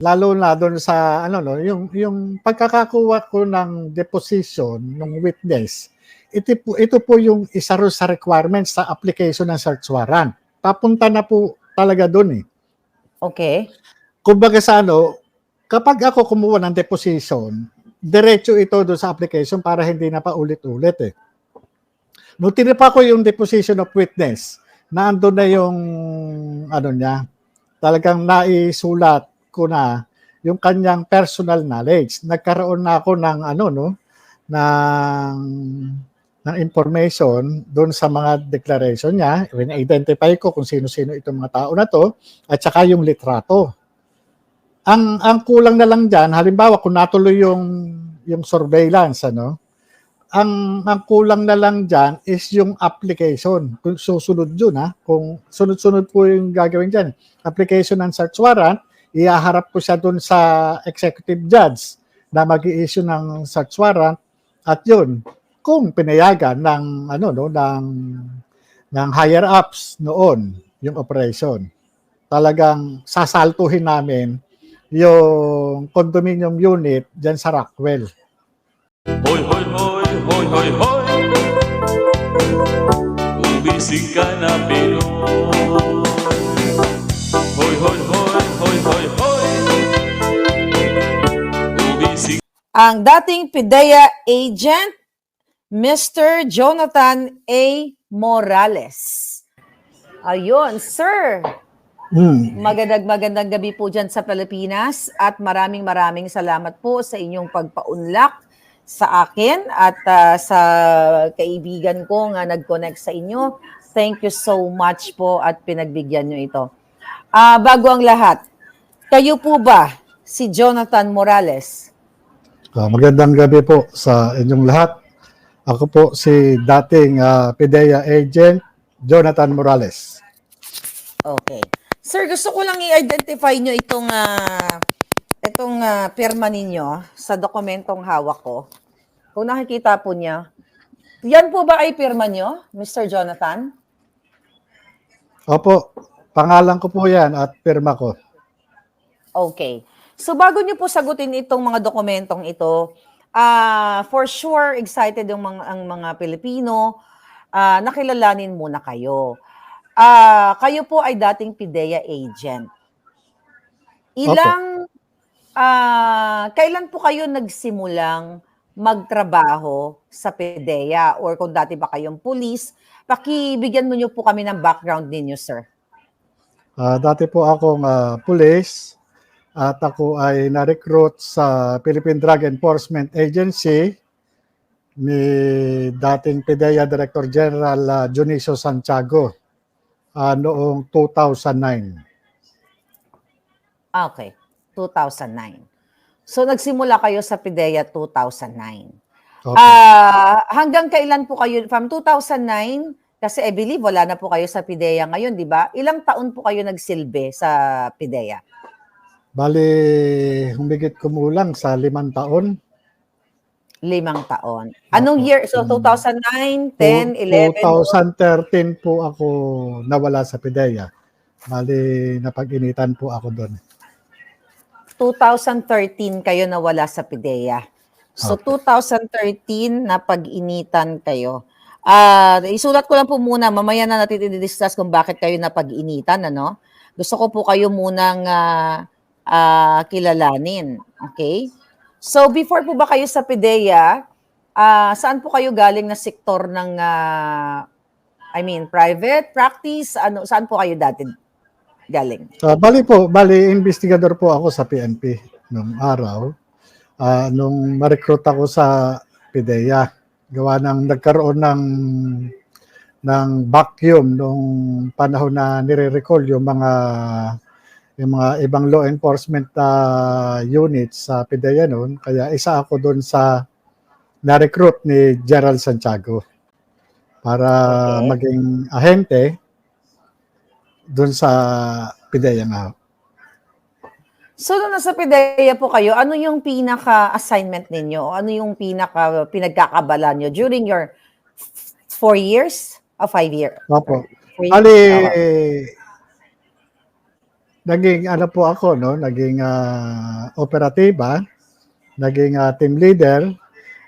Lalo na doon sa ano no, yung pagkakakuha ko ng deposition ng witness, ito po yung isa rin sa requirements sa application ng search warrant. Papunta na po talaga doon eh. Okay. Kumbaga sa ano, kapag ako kumuha ng deposition, diretso ito doon sa application para hindi na pa ulit-ulit eh. Nung tinipa ko yung deposition of witness, naandun na yung ano niya, talagang naisulat ko na yung kanyang personal knowledge. Nagkaroon na ako ng ano no, ng information doon sa mga declaration niya. Identify ko kung sino-sino itong mga tao na to at saka yung litrato. Ang kulang na lang diyan, halimbawa kung natuloy yung surveillance ano, ang kulang na lang diyan is yung application. Kung susunod yun kung sunod-sunod po yung gagawin diyan. Application ng search warrant, ihaharap ko siya doon sa executive judge na mag-i-issue ng search warrant at yun kung pinayagan ng ano no ng higher ups noon yung operation. Talagang sasaltuhin namin yung condominium unit diyan sa Rockwell. Hoy, hoy, hoy, hoy, hoy, hoy. Gumising ka na, Pinoy. Hoy, hoy, hoy, hoy, hoy, hoy. Gumising. Ang dating PIDEA agent, Mr. Jonathan A. Morales. Ayun, sir. Magandang gabi po dyan sa Pilipinas at maraming salamat po sa inyong pagpaunlak sa akin at sa kaibigan ko nga nag-connect sa inyo. Thank you so much po at pinagbigyan nyo ito. Bago ang lahat, kayo po ba si Jonathan Morales? Magandang gabi po sa inyong lahat. Ako po si dating PIDEA agent Jonathan Morales. Okay. Sir, gusto ko lang i-identify nyo itong pirma ninyo sa dokumentong hawak ko. Kung nakikita po niya, yan po ba ay pirma nyo, Mr. Jonathan? Opo, pangalan ko po yan at pirma ko. Okay. So bago nyo po sagutin itong mga dokumentong ito, for sure excited ang mga Pilipino, nakilalanin muna kayo. Kayo po ay dating PIDEA agent. Kailan po kayo nagsimulang magtrabaho sa PIDEA or kung dati ba kayong pulis, pakibigyan mo niyo po kami ng background ninyo, sir. Dati po akong pulis at ako ay na-recruit sa Philippine Drug Enforcement Agency ni dating PIDEA Director General Junicio Santiago noong 2009. Okay, 2009. So nagsimula kayo sa PIDEA 2009. Okay. Hanggang kailan po kayo, from 2009, kasi I believe wala na po kayo sa PIDEA ngayon, di ba? Ilang taon po kayo nagsilbi sa PIDEA? Bali, humigit kumulang sa 5 taon. 5 taon. Anong year? So 2009, 10, 11? 2013 po ako nawala sa PIDEA. Bali, napag-initan po ako doon. 2013 kayo nawala sa PIDEA. So, okay. 2013 napag-initan kayo. Isulat ko lang po muna, mamaya na natin i-discuss kung bakit kayo napag-initan, ano? Gusto ko po kayo munang kilalanin. Okay? So, before po ba kayo sa PIDEA, saan po kayo galing na sektor ng, private practice? Saan po kayo dati galing? Bali, investigador po ako sa PNP nung araw. Nung ma-recruit ako sa PIDEA, gawa ng nagkaroon ng vacuum nung panahon na nire-recall yung mga ibang law enforcement units sa PIDEA noon. Kaya isa ako doon sa na-recruit ni Gerald Santiago para maging ahente doon sa PIDEA nga. So, nung nasa PIDEA po kayo, ano yung pinaka-assignment ninyo? Ano yung pinagkakabalan nyo during your 4 years? O 5 years? Opo. Ali, naging ano po ako, no, naging operatiba, naging team leader,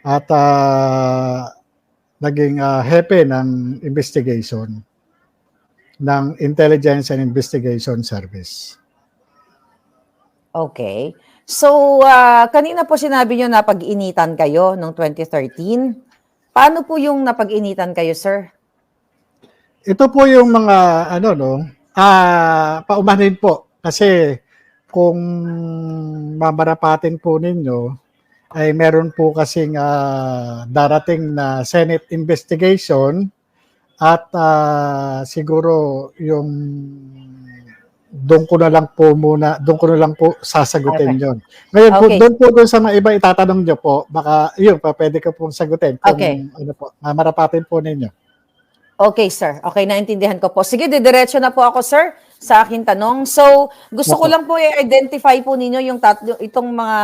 at naging hepe ng investigation ng Intelligence and Investigation Service. Okay. So, kanina po sinabi nyo na pag-initan kayo noong 2013. Paano po yung napag-initan kayo, sir? Ito po yung mga ano, no, paumanhin po kasi kung mamarapatin po ninyo ay meron po kasing darating na Senate investigation at siguro yung doon ko na lang po sasagutin Okay. yon. Ngayon po, Okay. doon sa mga iba itatanong nyo po, baka yun pa pwede ko pong sagutin kung Okay. ano po, mamarapatin po ninyo. Okay, sir. Okay, naintindihan ko po. Sige, didiretso na po ako, sir, sa aking tanong. So, gusto ko Opo. lang po i-identify po ninyo yung itong mga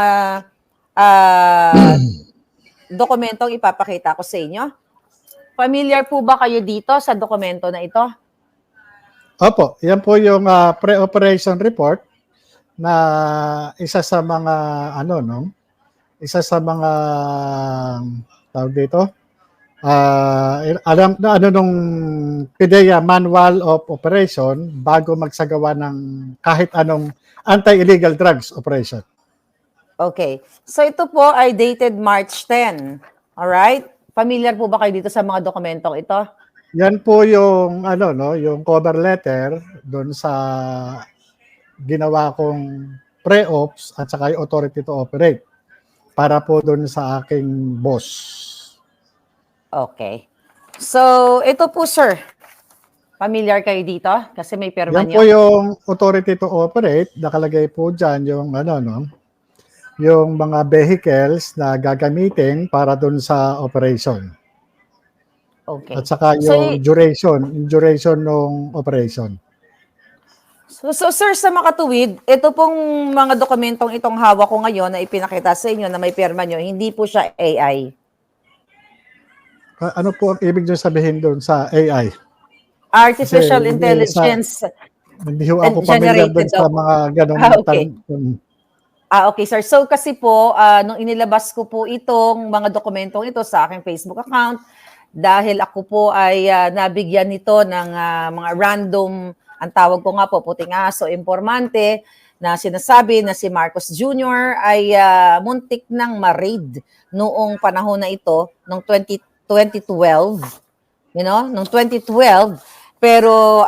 ah, dokumentong ipapakita ko sa inyo. Familiar po ba kayo dito sa dokumento na ito? Opo, yan po yung pre-operation report na isa sa mga ano, no? Isa sa mga tawag dito. Alam na ano nung PIDEA Manual of Operation bago magsagawa ng kahit anong anti-illegal drugs operation. Okay. So, ito po ay dated March 10. Alright? Familiar po ba kayo dito sa mga dokumentong ito? Yan po yung ano, no, yung cover letter doon sa ginawa kong pre-ops at saka yung authority to operate para po doon sa aking boss. Okay. So, ito po, sir. Familiar kayo dito? Kasi may pirma Yan po nyo. yung authority to operate, nakalagay po dyan yung ano, no, yung mga vehicles na gagamitin para doon sa operation. Okay. At saka So, yung duration ng operation. So, sir, sa makatuwid, ito pong mga dokumentong itong hawak ko ngayon na ipinakita sa inyo na may pirma nyo, hindi po siya AI. Ano po ang ibig nyo sabihin doon sa AI? Artificial Kasi Intelligence hindi ho ako familiar doon generated sa daw. mga ganong Okay. Okay, sir. So, kasi po, nung inilabas ko po itong mga dokumentong ito sa aking Facebook account, dahil ako po ay nabigyan nito ng mga random, ang tawag ko nga po, puting aso, informante, na sinasabi na si Marcos Jr. ay muntik nang ma-raid noong panahon na ito, noong 2012, noong 2012. Pero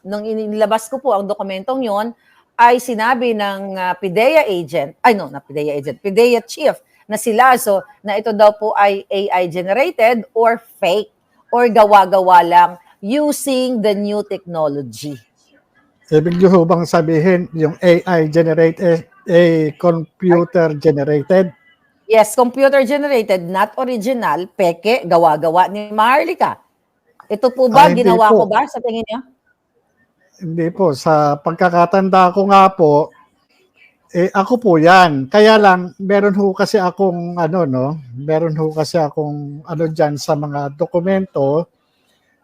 nung inilabas ko po ang dokumentong yon, ay sinabi ng PIDEA chief na si Lazo na ito daw po ay AI generated or fake or gawa-gawa lang using the new technology. Ibig nyo bang sabihin yung AI generated, computer generated? Yes, computer generated, not original, peke, gawa-gawa ni Maharlika. Ito po ba, Hindi ginawa po. ko ba sa tingin niyo? Hindi po. Sa pagkakatanda ko nga po, ako po yan. Kaya lang, meron ho kasi akong dyan sa mga dokumento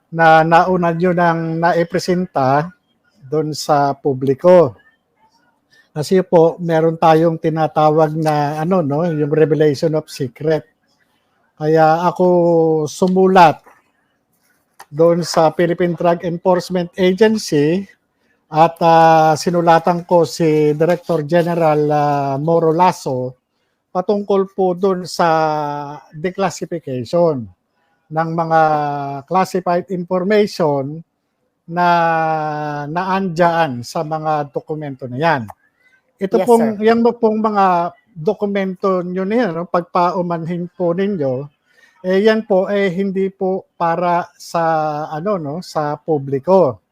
na nauna nyo nang naipresenta doon sa publiko. Kasi po, meron tayong tinatawag na yung revelation of secret. Kaya ako sumulat doon sa Philippine Drug Enforcement Agency at sinulatan ko si Director General Moro Lasso patungkol po doon sa declassification ng mga classified information na naandyan sa mga dokumento na yan. Ito Yes, pong, sir. yan pong mga dokumento nyo na yan, pagpaumanhin po ninyo, yan po hindi po para sa sa publiko.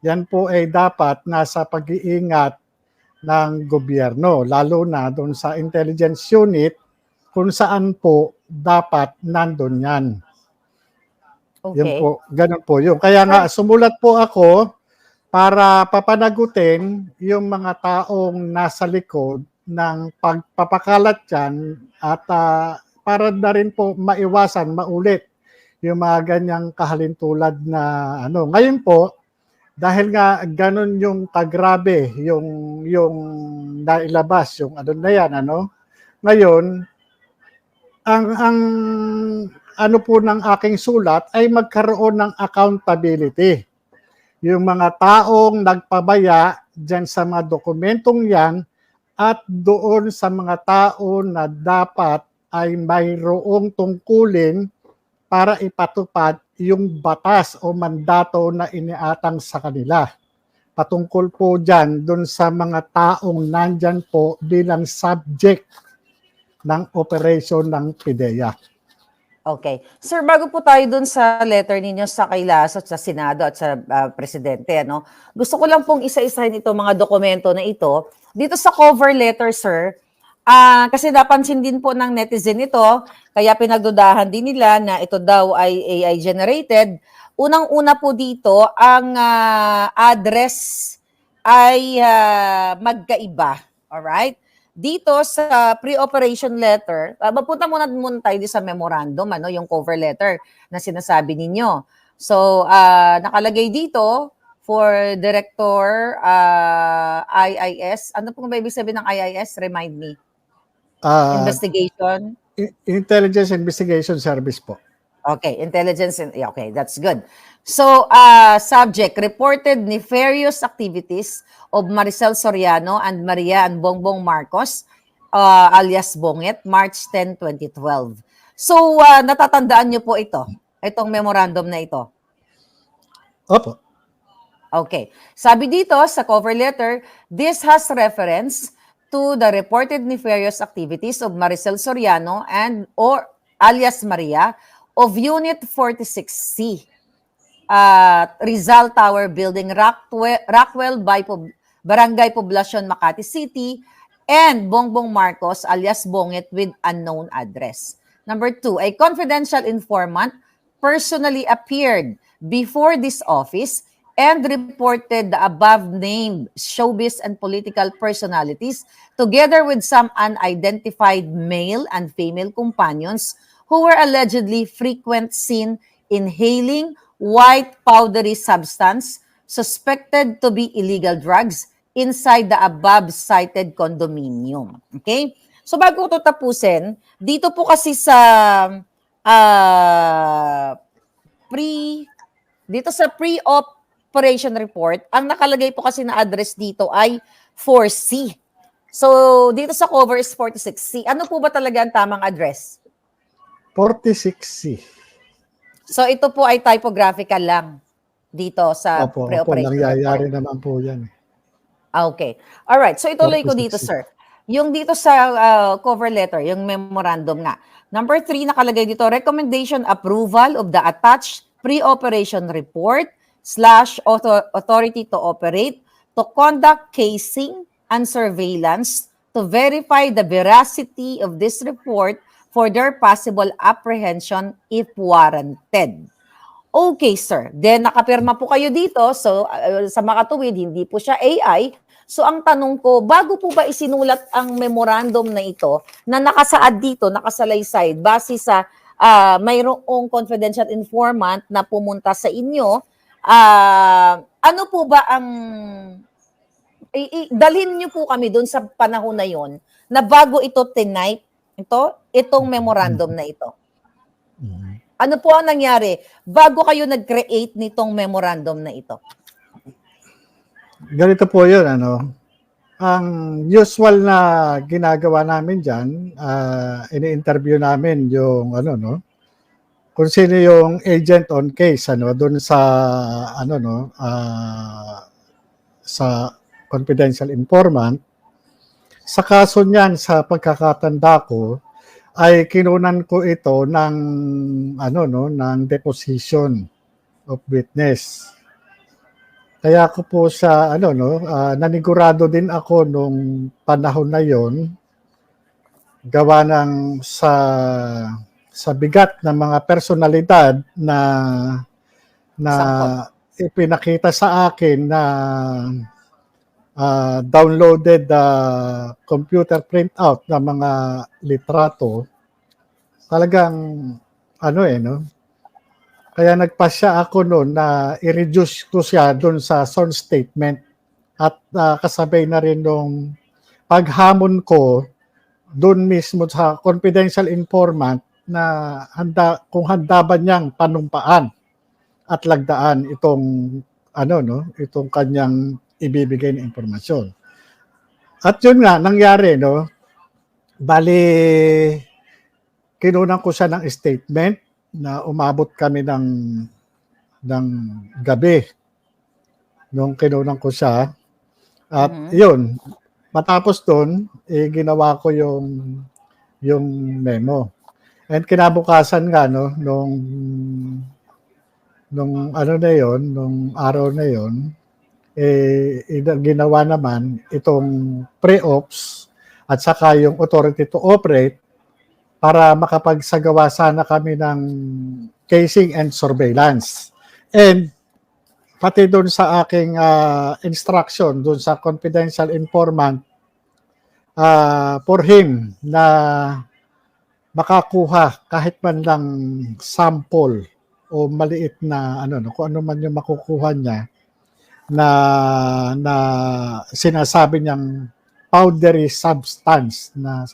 Yan po ay dapat nasa pag-iingat ng gobyerno, lalo na doon sa intelligence unit kung saan po dapat nandun yan. Okay. Yan po, ganun po yun. Kaya nga sumulat po ako para papanagutin yung mga taong nasa likod ng pagpapakalat yan at para na rin po maiwasan, maulit yung mga ganyang kahalintulad na Ngayon po, dahil nga ganun yung kagrabe yung nailabas yung ano na yan ano. Ngayon, ang ano po ng aking sulat ay magkaroon ng accountability. Yung mga taong nagpabaya diyan sa mga dokumentong yan at doon sa mga tao na dapat ay mayroong tungkulin para ipatupad yung batas o mandato na iniatang sa kanila. Patungkol po dyan doon sa mga taong nandyan po bilang subject ng operation ng PIDEA. Okay. Sir, bago po tayo dun sa letter ninyo sa Kailasot, sa Senado at sa Presidente, ano, gusto ko lang pong isa-isahin ito mga dokumento na ito. Dito sa cover letter, sir, kasi napansin din po ng netizen ito, kaya pinagdudahan din nila na ito daw ay AI generated. Unang-una po dito, ang address ay magkaiba. Alright? Dito sa pre-operation letter, mapunta muna tayo sa memorandum, ano, yung cover letter na sinasabi ninyo. So, nakalagay dito for Director IIS. Ano pong ba ibig sabihin ng IIS? Remind me. Investigation? Intelligence Investigation Service po. Okay, intelligence. Okay, that's good. So, subject, reported nefarious activities of Maricel Soriano and Maria and Bongbong Marcos, alias Bonget, March 10, 2012. So, natatandaan niyo po itong memorandum na ito. Opo. Okay. Sabi dito sa cover letter, this has reference to the reported nefarious activities of Maricel Soriano and or alias Maria of Unit 46C, Rizal Tower Building, Rockwell Barangay Poblacion, Makati City, and Bongbong Marcos alias Bonget with unknown address. Number 2, a confidential informant personally appeared before this office and reported the above-named showbiz and political personalities together with some unidentified male and female companions who were allegedly frequent seen inhaling white powdery substance suspected to be illegal drugs inside the above-cited condominium. Okay? So bago ko ito tapusin, dito po kasi sa pre-operation report, ang nakalagay po kasi na address dito ay 4C. So dito sa cover is 46C. Ano po ba talaga ang tamang address? 46C. So ito po ay typographical lang dito sa pre-operation nangyayari report. naman po yan. Okay. Alright, so ituloy ko 46C. dito, sir. Yung dito sa cover letter, yung memorandum nga. Number 3, nakalagay dito, recommendation approval of the attached pre-operation report / authority to operate, to conduct casing and surveillance, to verify the veracity of this report for their possible apprehension if warranted. Okay, sir. Then nakapirma po kayo dito. So sa makatuwid, hindi po siya AI. So ang tanong ko, bago po ba isinulat ang memorandum na ito na nakasaad dito, nakasalaysay, base sa mayroong confidential informant na pumunta sa inyo, ano po ba ang dalhin niyo po kami doon sa panahon na yon na bago ito tinipe, itong memorandum na ito. Ano po ang nangyari bago kayo nag-create nitong memorandum na ito? Ganito po yun, ano. Ang usual na ginagawa namin dyan, ini-interview namin yung, ano, no, kung sino yung agent on case, ano, dun sa, ano, no, sa confidential informant. Sa kaso niyan, sa pagkakatanda ko, ay kinunan ko ito ng ano no, ng deposition of witness. Kaya ko po sa ano no, nanigurado din ako nung panahon na yon, gawa ng sa bigat ng mga personalidad na ipinakita sa akin na downloaded computer printout ng mga litrato. Talagang ano no, Kaya nagpasya ako noon na i-reduce ko siya doon sa sworn statement at kasabay na rin nung paghamon ko doon mismo sa confidential informant na kung handa ba niyang panumpaan at lagdaan itong kanyang ibibigay na impormasyon. At yun nga nangyari, no. Bali kinunan ko siya ng statement na umabot kami ng gabi nung kinunan ko siya. At yun, matapos doon, ginawa ko yung memo. And kinabukasan nga, no, nung araw na yon, ginawa naman itong pre-ops at saka yung authority to operate para makapagsagawa sana kami ng casing and surveillance. And pati doon sa aking instruction, doon sa confidential informant, for him na makakuha kahit man lang sample o maliit na kung ano man yung makukuha niya na sinasabi niyang powdery substance na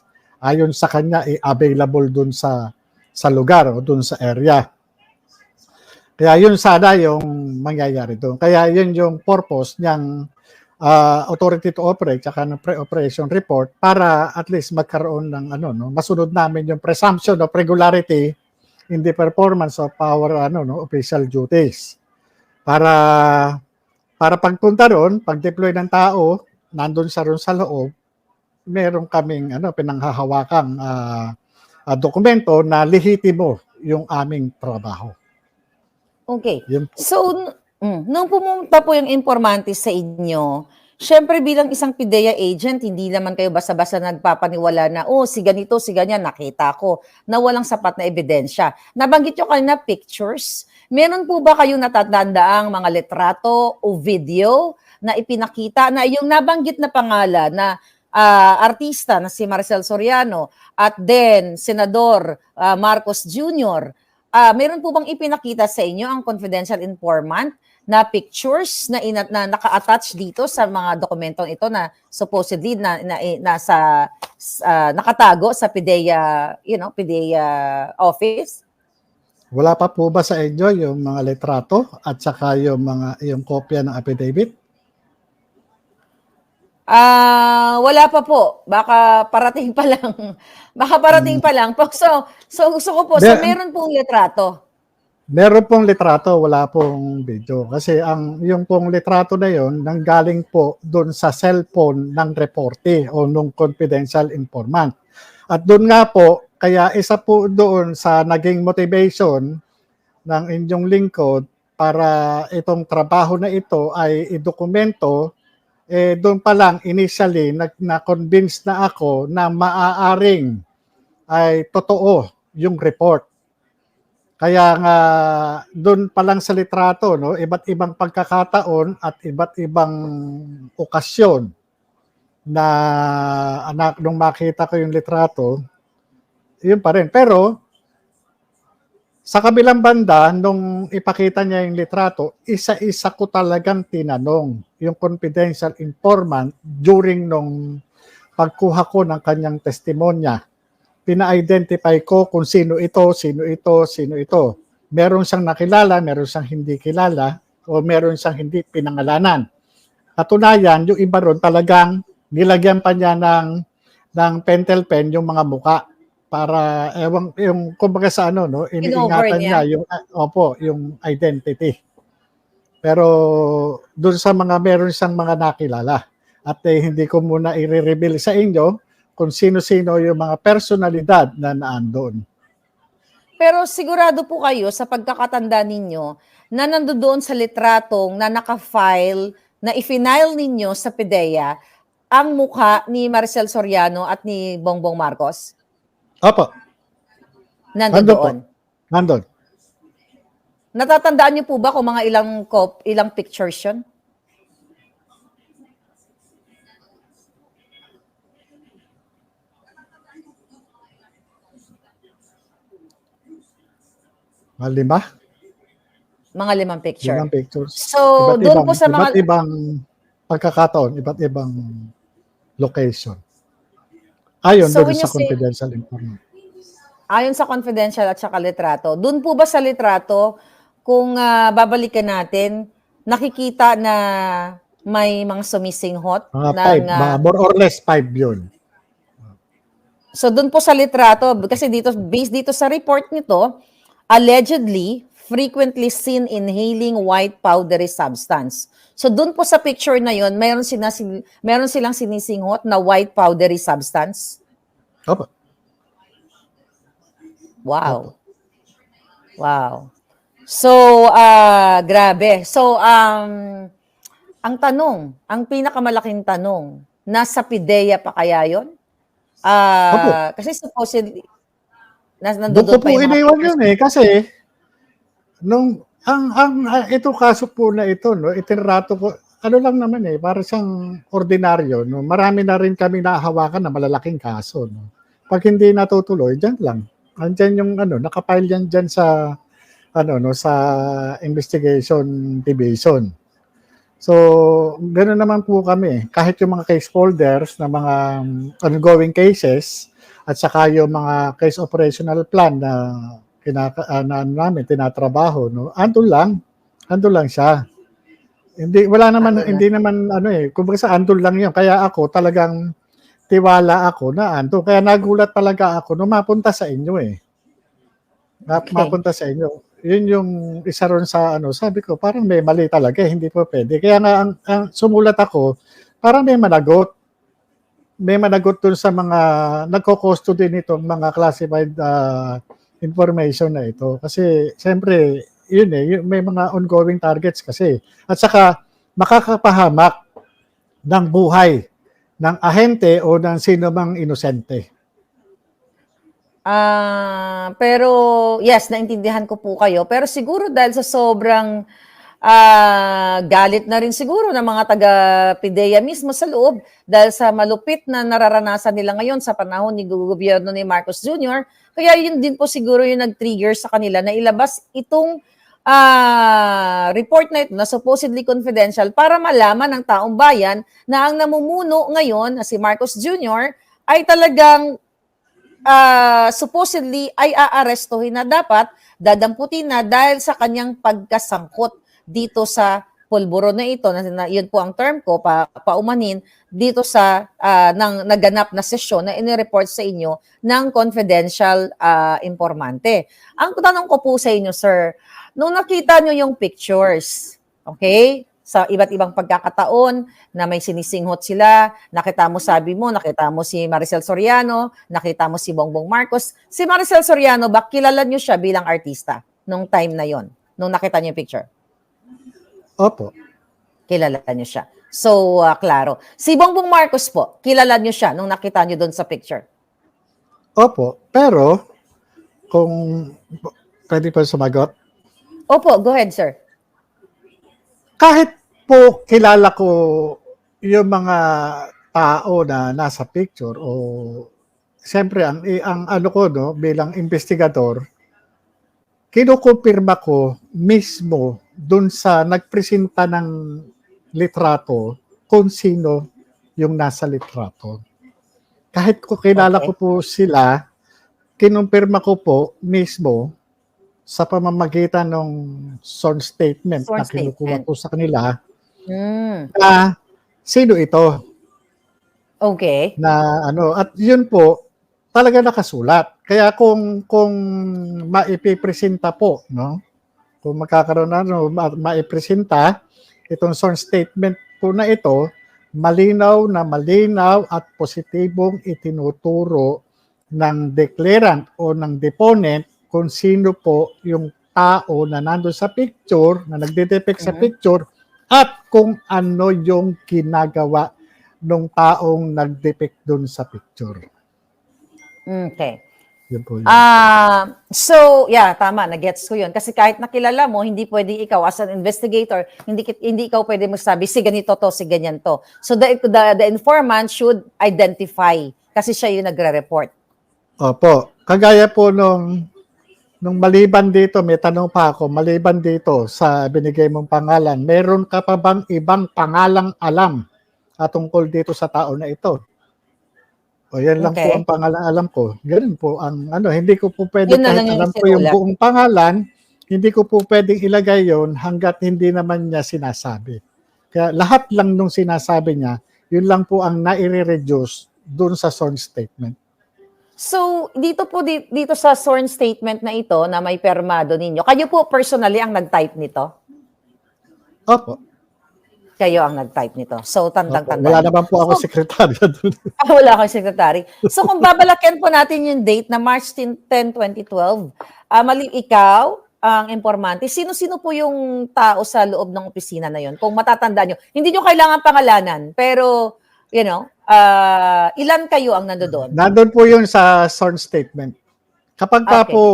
ayon sa kanya available dun sa lugar o dun sa area. Kaya yun sana yung mangyayari doon. Kaya yun yung purpose niyang authority to operate tsaka ng pre-operation report para at least magkaroon ng masunod namin yung presumption of regularity in the performance of our official duties. Para pagpunta roon, pag-deploy ng tao, nandun sa loob, meron kaming pinanghahawakang dokumento na lehitimo yung aming trabaho. Okay. So, nung pumunta po yung informante sa inyo, syempre bilang isang PIDEA agent, hindi naman kayo basta-basta nagpapaniwala na, si ganito, si ganyan, nakita ko, na walang sapat na ebidensya. Nabanggit nyo kanina pictures. Meron po ba kayong natatandaang mga litrato o video na ipinakita na yung nabanggit na pangalan na artista na si Maricel Soriano at then Senador Marcos Jr., meron po bang ipinakita sa inyo ang confidential informant na pictures na naka-attach dito sa mga dokumentong ito na supposedly nasa nakatago sa PIDEA, PIDEA office? Wala pa po ba sa inyo yung mga litrato at saka yung kopya ng affidavit? Wala pa po. Baka parating pa lang. So gusto ko po, meron pong litrato. Meron pong litrato, wala pong video. Kasi yung pong litrato na yon nanggaling po doon sa cellphone ng reporte o nung confidential informant. At doon nga po, kaya isa po doon sa naging motivation ng inyong lingkod para itong trabaho na ito ay idokumento, doon pa lang initially na-convince na ako na maaaring ay totoo yung report. Kaya nga doon pa lang sa litrato, iba't ibang pagkakataon at iba't ibang okasyon na nung makita ko yung litrato, yun pa rin. Pero sa kabilang banda, nung ipakita niya yung litrato, isa-isa ko talagang tinanong yung confidential informant during nung pagkuha ko ng kanyang testimonya. Pina-identify ko kung sino ito. Meron siyang nakilala, meron siyang hindi kilala, o meron siyang hindi pinangalanan. Katunayan, yung iba ron talagang nilagyan pa niya ng pentel pen yung mga muka para yung kumbaga sa iniingatan niya yung identity. Pero doon sa meron siyang mga nakilala at hindi ko muna i-reveal sa inyo kung sino-sino yung mga personalidad na naandoon. Pero sigurado po kayo sa pagkakatanda ninyo na nandoon sa litratong na naka-file, na i-file ninyo sa PIDEA ang mukha ni Maricel Soriano at ni Bongbong Marcos? Opo. Nandoon. Nandun. Natatandaan niyo po ba kung mga ilang pictures yun? Lima? Mga 5 picture. 5 pictures. So, doon po sa Iba't mga... ibang pagkakataon, iba't ibang location. Ayon So, doon when you sa say, confidential information. ayon sa confidential at saka litrato, doon po ba sa litrato, kung babalikan natin, nakikita na may mga sumisinghot Mga ng... 5, mga more or less 5 yun. So doon po sa litrato, kasi dito, based dito sa report nito, allegedly, frequently seen inhaling white powdery substance. So doon po sa picture na yon, meron silang sinisinghot na white powdery substance. Opo. Wow. Wow. So, grabe. So, ang tanong, ang pinakamalaking tanong, nasa PIDEA pa kaya yun? Opo. Kasi supposedly, Doon nandun ko pa po yung mga iniwan pictures. yun kasi ito kaso po na ito, no, itinrato ko, ano lang naman para siyang ordinaryo, no, marami na rin kami nahawakan na malalaking kaso, no. Pag hindi natutuloy, dyan lang. Andyan yung nakapile yan dyan sa, sa investigation division. So, gano'n naman po kami. Kahit yung mga case holders na mga ongoing cases at saka yung mga case operational plan na namin tinatrabaho, no, andun lang siya. Hindi naman kumbaga sa andun lang yun. Kaya ako talagang tiwala ako na andun. Kaya nagulat talaga ako nung mapunta sa inyo Okay. Mapunta sa inyo. Yun yung isa ron sa sabi ko, parang may mali talaga, hindi po pwede. Kaya nga ang sumulat ako, parang may managot. May managot dun sa mga nagko-custody nitong mga classified information na ito. Kasi siyempre, yun may mga ongoing targets kasi. At saka makakapahamak ng buhay ng ahente o ng sino mang inosente. Pero, yes, naintindihan ko po kayo. Pero siguro dahil sa sobrang galit na rin siguro ng mga taga-PIDEA mismo sa loob dahil sa malupit na nararanasan nila ngayon sa panahon ni gobyerno ni Marcos Jr., kaya yun din po siguro yung nag-trigger sa kanila na ilabas itong report na ito na supposedly confidential para malaman ng taong bayan na ang namumuno ngayon na si Marcos Jr. ay talagang supposedly ay aarestuhin na dapat dadamputin na dahil sa kanyang pagkasangkot dito sa pulburo na ito, na yun po ang term ko, paumanin, dito sa naganap na sesyon na inireport sa inyo ng confidential informante. Ang tanong ko po sa inyo, sir, nung nakita nyo yung pictures, okay, sa iba't ibang pagkakataon na may sinisinghot sila, nakita mo si Maricel Soriano, nakita mo si Bongbong Marcos. Si Maricel Soriano, ba kilala nyo siya bilang artista nung time na yon, nung nakita nyo yung picture? Opo. Kilala nyo siya. So, klaro. Si Bongbong Marcos po, kilala nyo siya nung nakita nyo doon sa picture? Opo. Pero, kung pwede pa sumagot? Opo, go ahead, sir. Kahit po kilala ko yung mga tao na nasa picture o siyempre ang ano ko bilang investigador, kinukumpirma ko mismo dun sa nagpresenta ng litrato kung sino yung nasa litrato. Kahit ko kilala ko po sila, kinumpirma ko po mismo sa pamamagitan ng sworn statement na kinukuha ko sa kanila na sino ito. Okay. Na at yun po talaga nakasulat. Kaya kung maipipresenta po, kung magkakaroon maipresenta itong sworn statement po na ito, malinaw at positibong itinuturo ng declarant o ng deponent kung sino po yung tao na nandun sa picture, na nagde-depict sa picture, at kung ano yung ginagawa ng taong nag-depict dun sa picture. Okay. Yun po yun. So, yeah, tama, na-gets ko yun. Kasi kahit nakilala mo, hindi pwedeng ikaw as an investigator, hindi ikaw pwede magsabi, si ganito to, si ganyan to. So, the informant should identify kasi siya yung nagre-report. Opo. Kagaya po nung nung maliban dito, may tanong pa ako, maliban dito sa binigay mong pangalan, meron ka pa bang ibang pangalang alam tungkol dito sa tao na ito? O yan lang po Okay. ang pangalan alam ko. Ganun po ang ano, hindi ko po pwede Yun na lang kahit yung alam ko yung isinulat. buong pangalan, hindi ko po pwedeng ilagay yon hanggat hindi naman niya sinasabi. Kaya lahat lang nung sinasabi niya, yun lang po ang nai-reduce dun sa sworn statement. So, dito po, dito sa sworn statement na ito na may permado ninyo, kayo po personally ang nag-type nito? Opo. Kayo ang nag-type nito. So, Opo. tandang-tanda. Wala naman po ako sekretarya dun. Wala kang secretary. So, kung babalakin po natin yung date na March 10, 2012, mali ikaw ang informante. Sino-sino po yung tao sa loob ng opisina na yon? Kung matatandaan nyo. Hindi nyo kailangan pangalanan, pero, you know, ilan kayo ang nandoon? Nandun po yun sa sworn statement. Kapag ka Okay. po,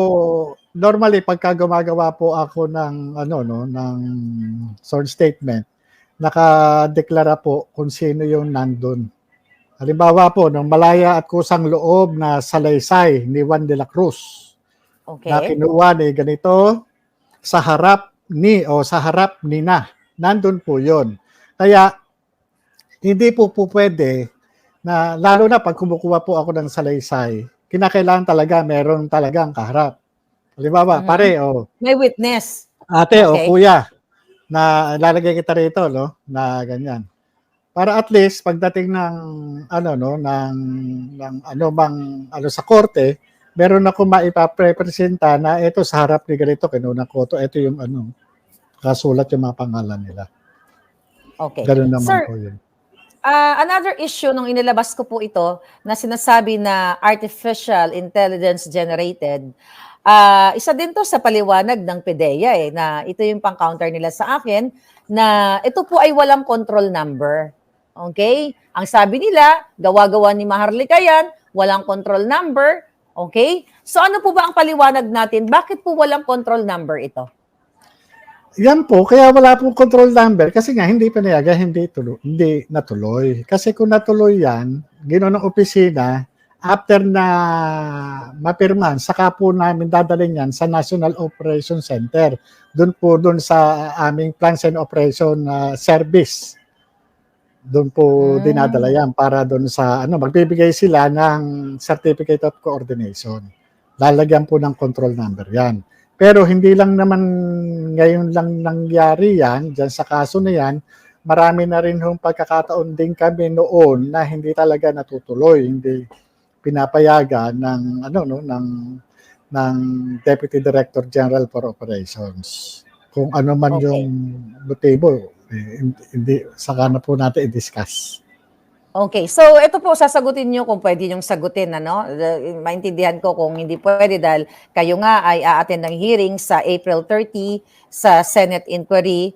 normally, pagka gumagawa po ako ng, ano, no, ng sworn statement, nakadeklara po kung sino yung nandun. Halimbawa po, nung malaya at kusang loob na salaysay ni Juan de la Cruz, na Okay. kinuha ni ganito sa harap ni o sa harap ni na. Nandun po yun. Kaya, hindi po pwede na, lalo na pag kumukuha po ako ng salaysay, kinakailangan talaga meron talagang kaharap. Halimbawa, Mhm. pare, o May witness. ate, o Okay. kuya, na lalagay kita rito, no, na ganyan. Para at least pagdating ng ano no ng ano bang ano sa korte, meron ako maipapresenta na ito sa harap ni ganito kinuna ko to, ito yung ano kasulat yung mga pangalan nila. Okay. Ganun naman Sir, po yun. another issue nung inilabas ko po ito na sinasabi na artificial intelligence generated, isa din to sa paliwanag ng PDEA na ito yung pang-counter nila sa akin na ito po ay walang control number. Okay? Ang sabi nila, gawa-gawa ni Maharlika yan, walang control number. Okay? So ano po ba ang paliwanag natin? Bakit po walang control number ito? Yan po, kaya wala pong control number kasi nga hindi pinayagan, hindi natuloy. Kasi kung natuloy yan, ginawa ng opisina, after na mapirman, saka po namin dadalhin yan sa National Operation Center. Doon sa aming Plans and Operation Service. Doon po dinadala yan para doon sa, magbibigay sila ng Certificate of Coordination. Lalagyan po ng control number yan. Pero hindi lang naman ngayon lang nangyari yan, dyan sa kaso na yan, marami na rin hong pagkakataon din kami noon na hindi talaga natutuloy, hindi pinapayagan ng Deputy Director General for Operations. Kung ano man Okay. yung motibo, hindi saka na po natin i-discuss. Okay, so ito po sasagutin niyo kung pwede niyong sagutin, ano? Maintindihan ko kung hindi pwede dahil kayo nga ay a-attend ng hearing sa April 30 sa Senate inquiry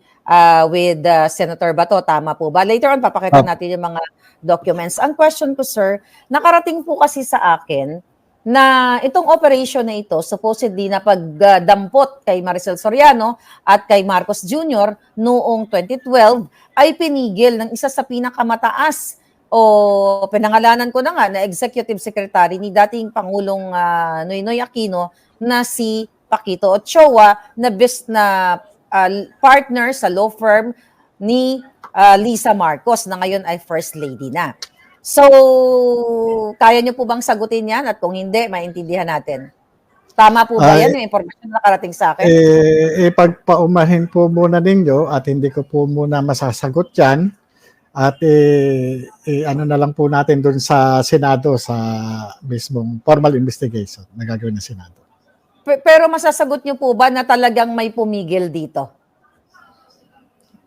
with Senator Bato. Tama po ba? Later on, papakita natin yung mga documents. Ang question ko, sir, nakarating po kasi sa akin na itong operation na ito, supposedly na pagdampot kay Maricel Soriano at kay Marcos Jr. noong 2012 ay pinigil ng isa sa pinakamataas o pinangalanan ko na nga na Executive Secretary ni dating Pangulong Noynoy Aquino na si Paquito Ochoa na partner sa law firm ni Lisa Marcos na ngayon ay First Lady na. So, kaya niyo po bang sagutin yan? At kung hindi, maintindihan natin. Tama po ba yan? Yung information na nakarating sa akin? Ipagpaumahin po muna ninyo at hindi ko po muna masasagot yan. At ano na lang po natin doon sa Senado sa mismong formal investigation na gagawin ng Senado. Pero masasagot niyo po ba na talagang may pumigil dito?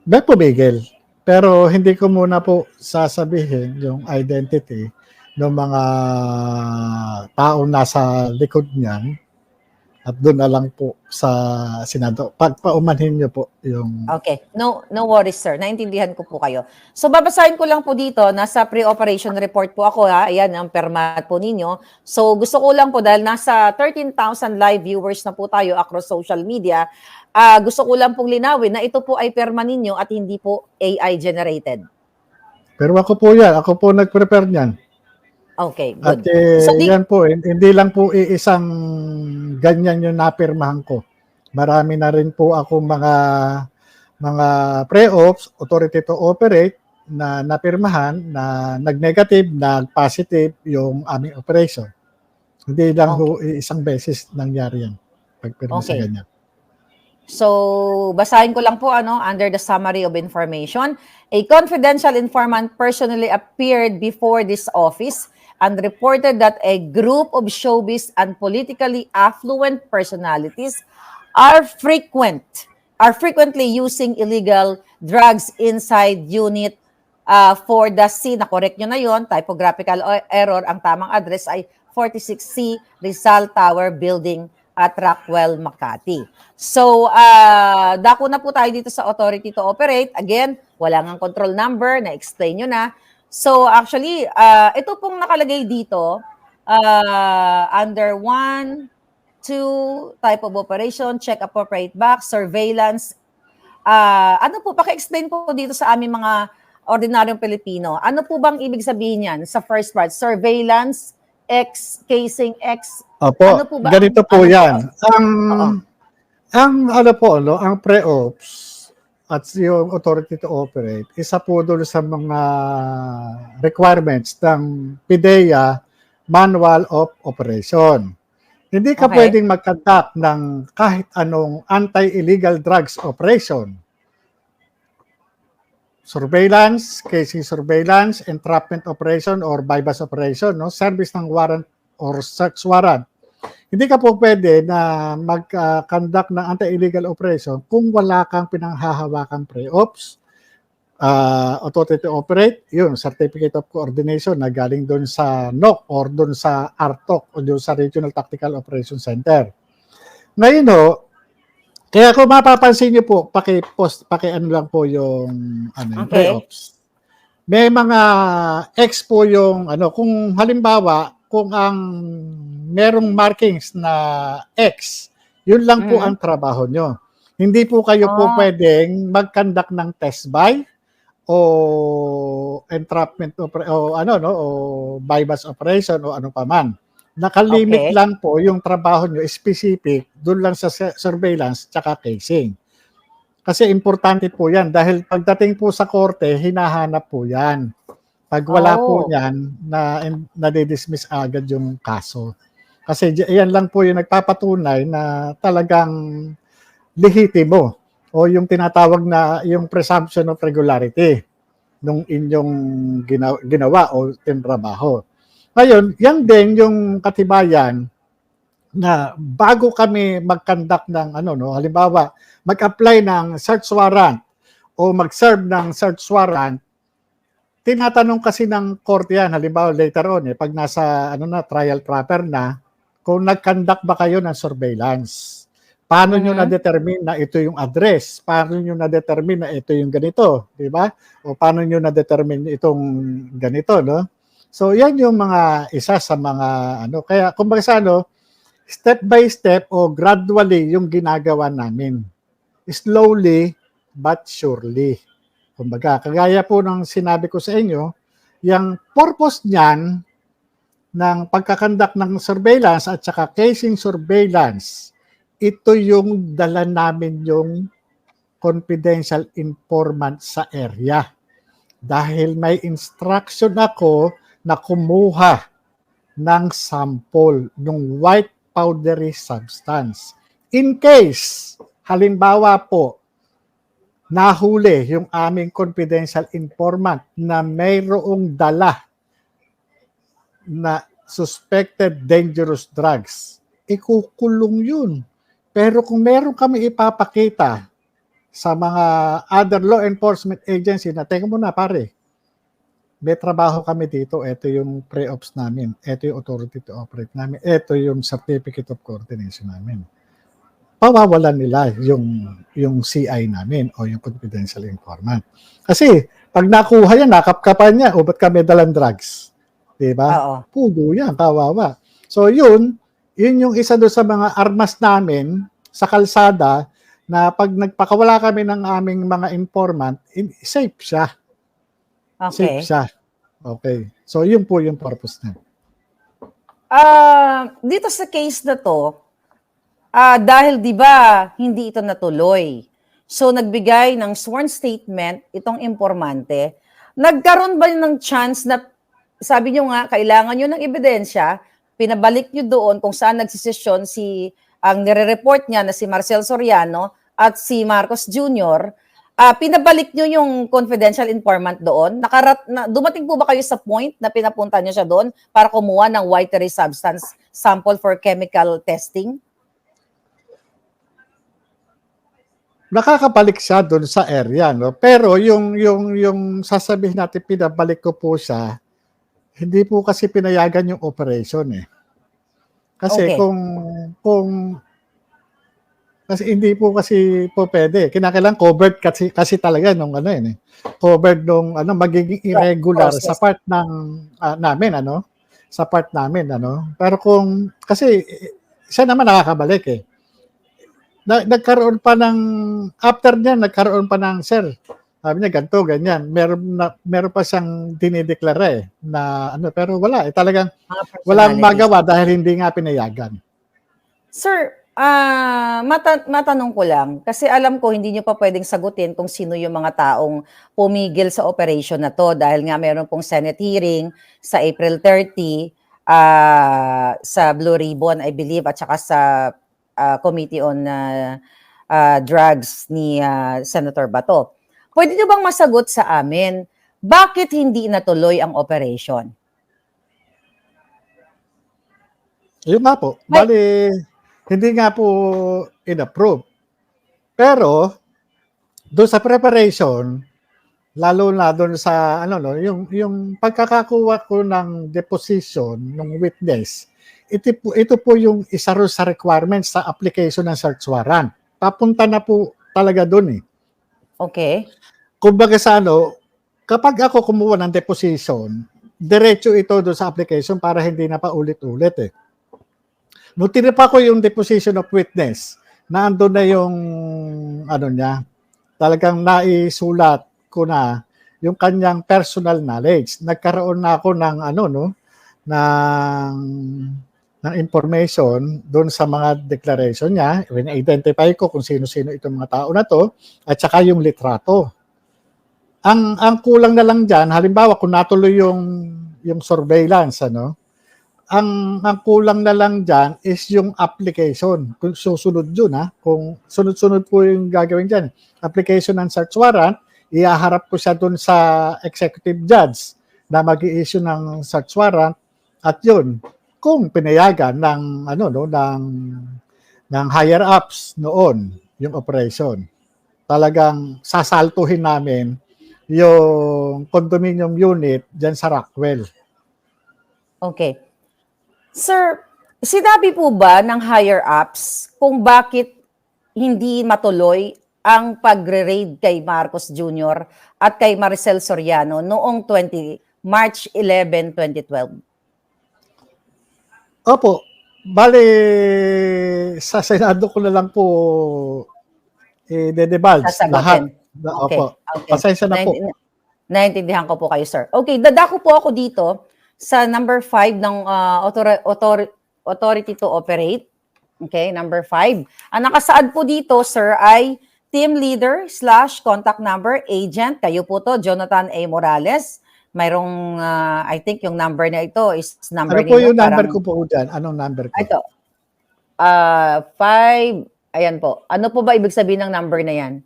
May pumigil. Pero hindi ko muna po sasabihin yung identity ng mga taong nasa likod niyan at doon na lang po sa Senado. Pagpaumanhin niyo po yung... Okay. No worries, sir. Naintindihan ko po kayo. So, babasahin ko lang po dito. Nasa pre-operation report po ako, ha? Ayan, ang permat po ninyo. So, gusto ko lang po, dahil nasa 13,000 live viewers na po tayo across social media, gusto ko lang pong linawin na ito po ay perma ninyo at hindi po AI generated. Pero ako po yan. Ako po nag-prepare niyan. Okay, At good. So, yan po, hindi lang po iisang ganyan yung napirmahan ko. Marami na rin po ako mga pre-ops, authority to operate na napirmahan na nag-negative, nag-positive yung aming operation. Hindi lang ho isang beses nangyari yan pagpirma sa Okay. ganyan. So, basahin ko lang po under the summary of information. A confidential informant personally appeared before this office and reported that a group of showbiz and politically affluent personalities are frequently using illegal drugs inside unit for the C, na-correct nyo na yon, typographical error, ang tamang address ay 46C Rizal Tower Building at Rockwell, Makati. So, dako na po tayo dito sa authority to operate. Again, wala ngang control number, na-explain nyo na. So, actually, ito pong nakalagay dito, under 1, 2, type of operation, check appropriate box, surveillance. Ano po, paki-explain po dito sa aming mga ordinaryong Pilipino. Ano po bang ibig sabihin yan sa first part? Surveillance, X, casing X. Opo, Ano po ba? ganito po Ano yan. Oo. Ang pre-ops at yung authority to operate, isa po doon sa mga requirements ng PIDEA Manual of Operation. Hindi ka Okay. pwedeng mag-conduct ng kahit anong anti-illegal drugs operation. Surveillance, casing surveillance, entrapment operation or bypass operation, no? Service ng warrant or search warrant. Hindi ka po pwede na mag-conduct ng anti-illegal operation kung wala kang pinanghahawakang pre-ops, authority to operate, yun, certificate of coordination na galing doon sa NOC or doon sa RTOC o doon sa Regional Tactical Operation Center. Ngayon ho, kaya kung mapapansin niyo po, paki-ano lang po yung Okay. pre-ops. May mga X po yung kung halimbawa, kung ang merong markings na X, yun lang po ang trabaho nyo. Hindi po kayo po pwedeng mag-conduct ng test buy o entrapment o bypass operation o ano pa man. Nakalimit Okay. lang po yung trabaho nyo specific doon lang sa surveillance tsaka casing. Kasi importante po yan dahil pagdating po sa korte, hinahanap po yan. Pag wala po yan, nadidismiss agad yung kaso. Kasi yan lang po yung nagpapatunay na talagang lehitimo o yung tinatawag na yung presumption of regularity nung inyong ginawa o tinrabaho. Ngayon, yan din yung katibayan na bago kami mag-conduct ng halimbawa, mag-apply ng search warrant o mag-serve ng search warrant, tinatanong kasi ng korte yan, halimbawa later on, pag nasa trial proper na, kung nag-conduct ba kayo ng surveillance. Paano nyo na-determine na ito yung address? Paano nyo na-determine na ito yung ganito? Di ba? O paano nyo na-determine itong ganito, no? So, yan yung mga isa sa mga kaya kumbaga sa step by step o gradually yung ginagawa namin. Slowly but surely. Kumbaga, kagaya po ng sinabi ko sa inyo, yung purpose niyan ng pagkakandak ng surveillance at saka casing surveillance, ito yung dala namin yung confidential informant sa area. Dahil may instruction ako na kumuha ng sample ng white powdery substance. In case, halimbawa po, nahuli yung aming confidential informant na mayroong dala na suspected dangerous drugs, ikukulong yun. Pero kung meron kami ipapakita sa mga other law enforcement agency na, teka muna pare, may trabaho kami dito, ito yung pre-ops namin, ito yung authority to operate namin, ito yung certificate of coordination namin. Pawawalan nila yung CI namin o yung confidential informant. Kasi pag nakuha yan, nakapkapan niya, o ba't kami dalang drugs? Diba? Pugo yan, kawawa. So yun yung isa doon sa mga armas namin sa kalsada na pag nagpakawala kami ng aming mga informant, safe siya. Okay. Safe siya. Okay. So yun po yung purpose na. Dito sa case na to, dahil 'di ba hindi ito natuloy. So nagbigay ng sworn statement itong informante. Nagkaroon ba ng chance na sabi niyo nga kailangan niyo ng ebidensya, pinabalik niyo doon kung saan nagsisesyon ang nire-report niya na si Marcel Soriano at si Marcos Jr. Pinabalik niyo yung confidential informant doon. Dumating po ba kayo sa point na pinapunta niyo siya doon para kumuha ng watery substance sample for chemical testing? Nakakabalik siya doon sa area, no? Pero yung sasabihin natin pinabalik ko po siya, hindi po kasi pinayagan yung operation eh. Kasi Okay. kasi hindi po kasi po pwede. Kinakailangan covered kasi talaga nung ano yun eh. Covered nung magiging irregular Process. sa part ng namin sa part namin Pero kasi siya naman nakakabalik eh. Nagkaroon pa ng after niya nagkaroon pa ng sir. Sabi niya ganito ganyan. Meron pa siyang dinideklara eh na pero wala eh talagang walang Personalities. magawa dahil hindi nga pinayagan. Sir, matanong ko lang, kasi alam ko hindi nyo pa pwedeng sagutin kung sino yung mga taong pumigil sa operation na to dahil nga meron pong Senate hearing sa April 30 sa Blue Ribbon, I believe, at saka sa Committee on Drugs ni Senator Bato. Pwede nyo bang masagot sa amin, bakit hindi natuloy ang operation? Yun nga po. Bali, hindi nga po in-approve. Pero, doon sa preparation, lalo na doon sa, yung pagkakakuha ko ng deposition ng witness, ito po yung isa rin sa requirements sa application ng search warrant. Papunta na po talaga doon eh. Okay. Kumbaga sa kapag ako kumuha ng deposition, diretso ito doon sa application para hindi na pa ulit-ulit eh. Nung tinipa ko yung deposition of witness, naandun na yung niya, talagang naisulat ko na yung kanyang personal knowledge. Nagkaroon na ako ng ng information doon sa mga declaration niya. Identify ko kung sino-sino itong mga tao na to at saka yung litrato. Ang kulang na lang diyan, halimbawa kung natuloy yung surveillance ang kulang na lang dyan is yung application. Kung susunod yun, kung sunod-sunod po yung gagawin dyan. Application ng search warrant, iaharap ko siya dun sa executive judge na mag-i-issue ng search warrant at yun, kung pinayagan ng higher ups noon yung operation, talagang sasaltuhin namin yung condominium unit dyan sa Rockwell. Okay. Sir, sinabi po ba ng higher ups kung bakit hindi matuloy ang pagre-raid kay Marcos Jr. at kay Maricel Soriano noong March 11, 2012? Opo. Bale, sa Senado ko na lang po i-divulge lahat. Okay. Opo. Pasensya na po. Naintindihan ko po kayo, sir. Okay, dadako po ako dito sa number 5 ng authority to operate. Okay, number 5. Ang nakasaad po dito, sir, ay team leader / contact number agent. Kayo po to, Jonathan A. Morales. Mayroong, I think yung number na ito is number Ano po yung number ko po dyan? Anong number ko? Ito. 5. Ayan po. Ano po ba ibig sabihin ng number na yan?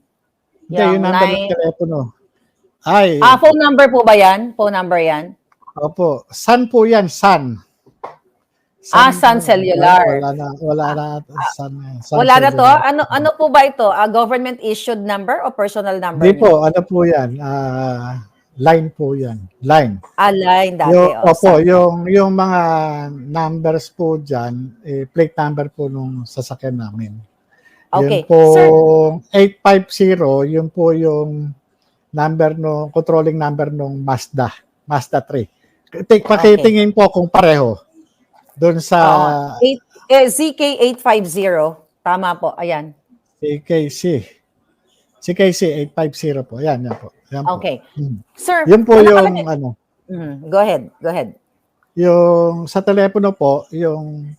Hindi, yung number ng telepono. Ay. Phone number po ba yan? Phone number yan? Opo. Sun po yan, Sun. Sun Cellular. Wala na. Sun Wala na to? Cellular. Ano po ba ito? Government issued number o personal number? Hindi po. Ano po yan? Line po yan. Line. Line dati. Opo. Yung mga numbers po dyan, plate number po nung sasakyan namin. Okay. Yun po, Sir, 850, yun po yung number controlling number nung Mazda 3. Pakitingin po kung pareho doon sa ZK850. Tama po. Ayan. CKC 850 po. Yan po. Yan po. Okay. Sir, Yun po wala yung kami- Go ahead. yung sa telepono po, yung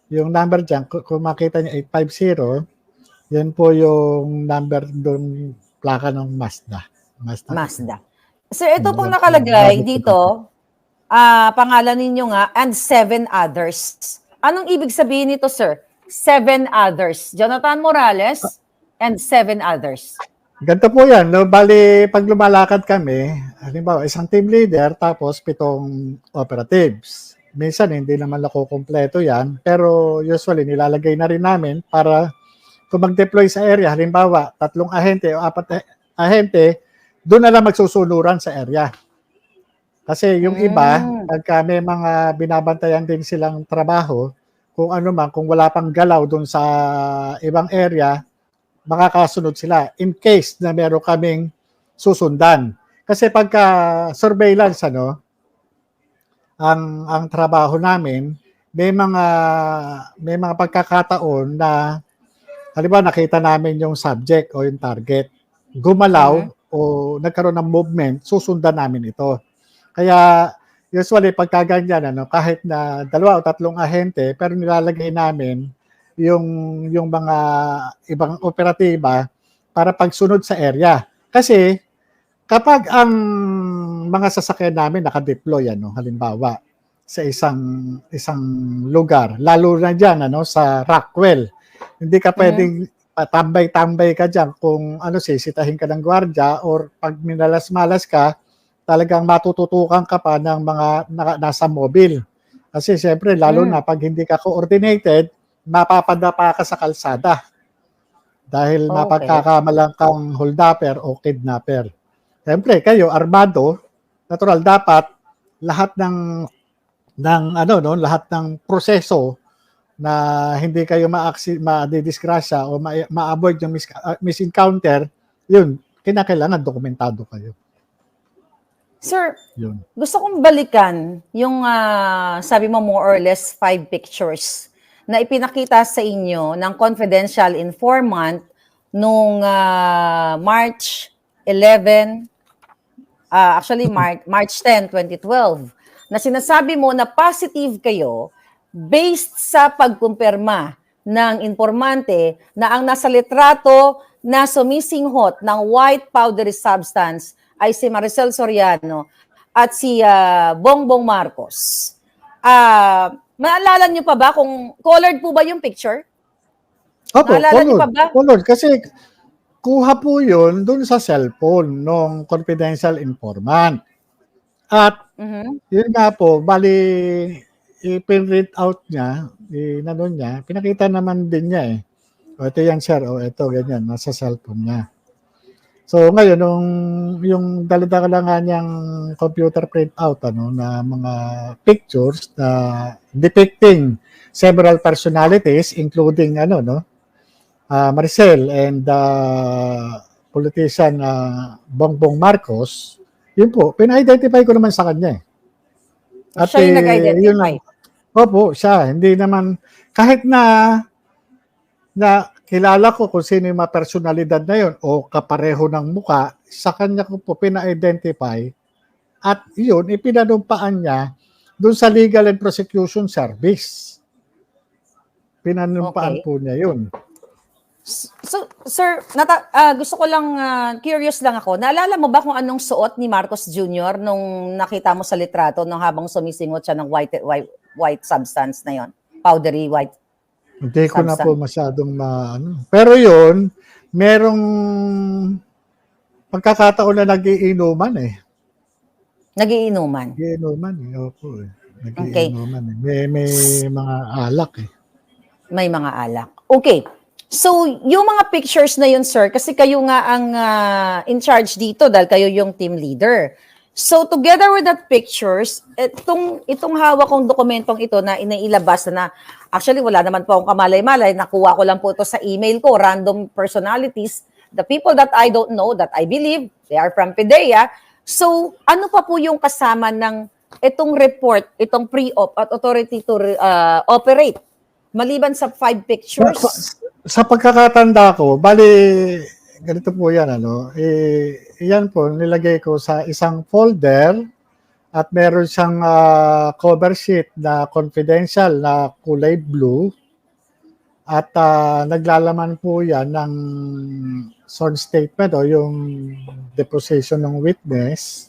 number diyan, kung makita niyo 850, yan po yung number doon, plaka ng Mazda. Mazda. Sir, ito pong Yan po, nakalagay bago po dito, pangalan ninyo nga, and 7 others. Anong ibig sabihin nito, sir? 7 others. Jonathan Morales and 7 others. Ganito po yan. No? Bali, pag lumalakad kami, halimbawa, isang team leader, tapos 7 operatives. Minsan, hindi naman nakukumpleto yan, pero usually, nilalagay na rin namin para kung mag-deploy sa area, halimbawa, 3 ahente o 4 ahente, doon na lang magsusunuran sa area. Kasi yung iba, pagka may mga binabantayan din silang trabaho, kung ano man, kung wala pang galaw doon sa ibang area, makakasunod sila in case na meron kaming susundan. Kasi pagka surveillance, ang trabaho namin, may mga pagkakataon na halimbawa nakita namin yung subject o yung target, gumalaw o nagkaroon ng movement, susundan namin ito. Kaya usually pagkaganyan, kahit na 2 o 3 ahente, pero nilalagay namin yung mga ibang operatiba para pagsunod sa area. Kasi kapag ang mga sasakyan namin nakadeploy, halimbawa sa isang lugar, lalo na diyan sa Rockwell, hindi ka pwedeng tambay-tambay ka diyan kung sisitahin ka ng gwardiya or pag minalas-malas ka, talagang matututukan ka pa ng mga nasa mobile. Kasi siyempre, lalo na pag hindi ka coordinated, mapapadapa ka sa kalsada. Dahil mapagkakamalang kang holdupper o kidnapper. Siyempre, kayo, armado, natural, dapat lahat lahat ng proseso na hindi kayo ma-disgrasya o ma-avoid yung misencounter, yun, kinakailangan dokumentado kayo. Sir, Yun. gusto kong balikan yung sabi mo more or less 5 pictures na ipinakita sa inyo ng confidential informant nung March 11, actually March 10, 2012, na sinasabi mo na positive kayo based sa pagkumpirma ng informante na ang nasa litrato na sumisinghot ng white powdery substance ay si Maricel Soriano at si Bongbong Marcos. Maalala niyo pa ba kung colored po ba yung picture? Opo, Naalala niyo pa ba? colored. Kasi kuha po yun dun sa cellphone ng confidential informant. At yun nga po, bali i-print out niya, pinakita naman din niya eh. O ito yan sir, o ito ganyan, nasa cellphone niya. So ngayon, yung dala-dala nga niyang computer printout na mga pictures na depicting several personalities, including Maricel and politician Bongbong Marcos, yun po, pina-identify ko naman sa kanya eh. At siya yung nag-identify. Opo, siya. Hindi naman, kahit na kilala ko kung sino yung mga personalidad na yun o kapareho ng muka, sa kanya ko po pina-identify at yun, ipinanumpaan niya dun sa Legal and Prosecution Service. Pinanumpaan po niya yun. So, sir, gusto ko lang, curious lang ako. Naalala mo ba kung anong suot ni Marcos Jr. nung nakita mo sa litrato nung habang sumisingot siya ng white substance na yon, powdery white? Hindi ko na po masyadong Pero yun, merong pagkakataon na nagiinuman eh. Nagiinuman? Nagiinuman eh, opo eh. Nagiinuman eh. May mga alak eh. May mga alak. Okay. So, yung mga pictures na yun, sir, kasi kayo nga ang in charge dito dahil kayo yung team leader. So, together with that pictures, itong hawak kong dokumentong ito na inailabas na actually wala naman po akong kamalay-malay, nakuha ko lang po ito sa email ko, random personalities, the people that I don't know, that I believe, they are from PIDEA. So, ano pa po yung kasama ng itong report, itong pre-op at authority to operate, maliban sa 5 pictures? Sa pagkakatanda ko, bali, ganito po yan, yan po, nilagay ko sa isang folder at meron siyang cover sheet na confidential na kulay blue at naglalaman po yan ng sworn statement o yung deposition ng witness.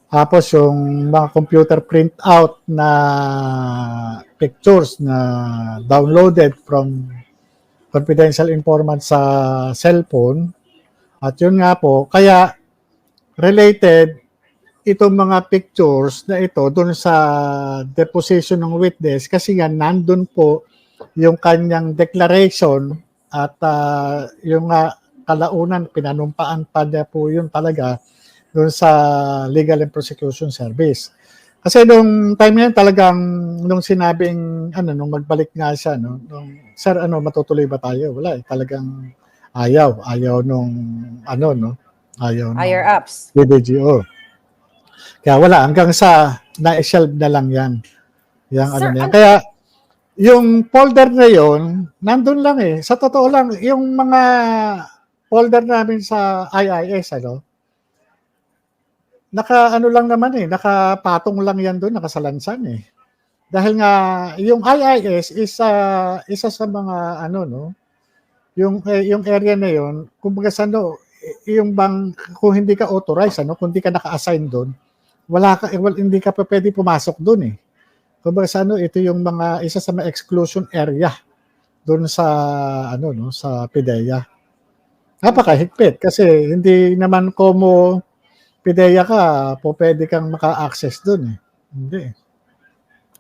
Tapos yung mga computer printout na pictures na downloaded from confidential informant sa cellphone. At yun nga po, kaya related itong mga pictures na ito dun sa deposition ng witness kasi nga nandun po yung kanyang declaration at yung kalaunan pinanumpaan pa niya po yun talaga dun sa Legal and Prosecution Service. Kasi nung time yan talagang nung sinabing nung magbalik nga siya nung sir matutuloy ba tayo? Wala talagang ayaw nung ayaw Higher nung ups. BDGO. Kaya wala, hanggang sa na-shelve na lang yan. Sir, Kaya, yung folder na yon nandun lang eh. Sa totoo lang, yung mga folder namin sa IIS, lang naman eh, nakapatong lang yan doon, nakasalansan eh. Dahil nga, yung IIS is isa sa mga, yung area na yon kumbaga yung bang, kung hindi ka authorized, kung hindi ka naka-assign doon, hindi ka pa pwede pumasok doon eh. Kumbaga ito yung isa sa mga exclusion area doon sa sa PIDEA. Napakahigpit kasi hindi naman como PIDEA ka pwede kang maka-access doon eh. Hindi.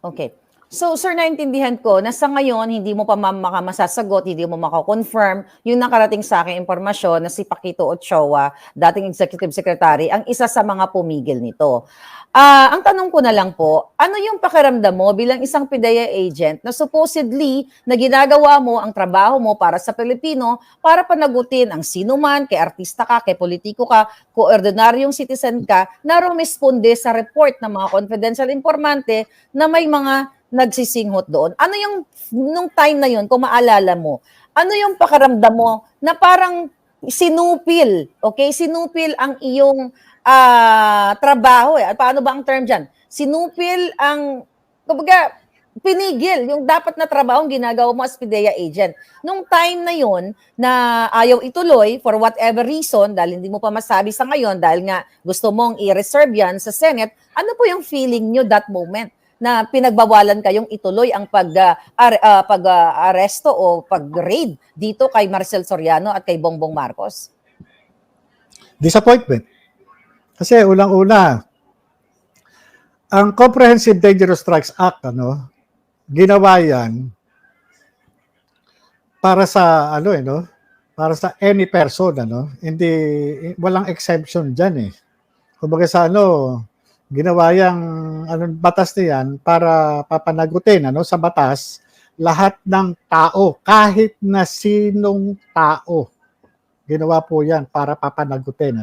Okay. So, sir, naintindihan ko na sa ngayon, hindi mo pa masasagot, hindi mo makakonfirm yung nakarating sa akin impormasyon na si Paquito Ochoa, dating Executive Secretary, ang isa sa mga pumigil nito. Ang tanong ko na lang po, ano yung pakiramdam mo bilang isang PIDEA agent na supposedly na ginagawa mo ang trabaho mo para sa Pilipino para panagutin ang sino man, kay artista ka, kay politiko ka, kung ordinaryong citizen ka, na rumisponde sa report ng mga confidential informante na may mga nagsisinghot doon. Ano yung, nung time na yun, kung maalala mo, ano yung pakiramdam mo na parang sinupil, okay? Sinupil ang iyong trabaho eh. Paano ba ang term dyan? Sinupil ang, kumbaga, pinigil yung dapat na trabaho ang ginagawa mo as PIDEA agent. Nung time na yun, na ayaw ituloy for whatever reason, dahil hindi mo pa masabi sa ngayon, dahil nga gusto mong i-reserve yan sa Senate, ano po yung feeling nyo that moment na pinagbawalan kayong ituloy ang pag-aresto o pag-raid dito kay Marcel Soriano at kay Bongbong Marcos? Disappointment. Kasi unang-una, ang Comprehensive Dangerous Drugs Act, ginawa yan para sa para sa any person, hindi walang exemption diyan eh. Kumbaga sa ginawa yang batas niyan para papanagutin sa batas lahat ng tao, kahit na sinong tao. Ginawa po yan para papanagutin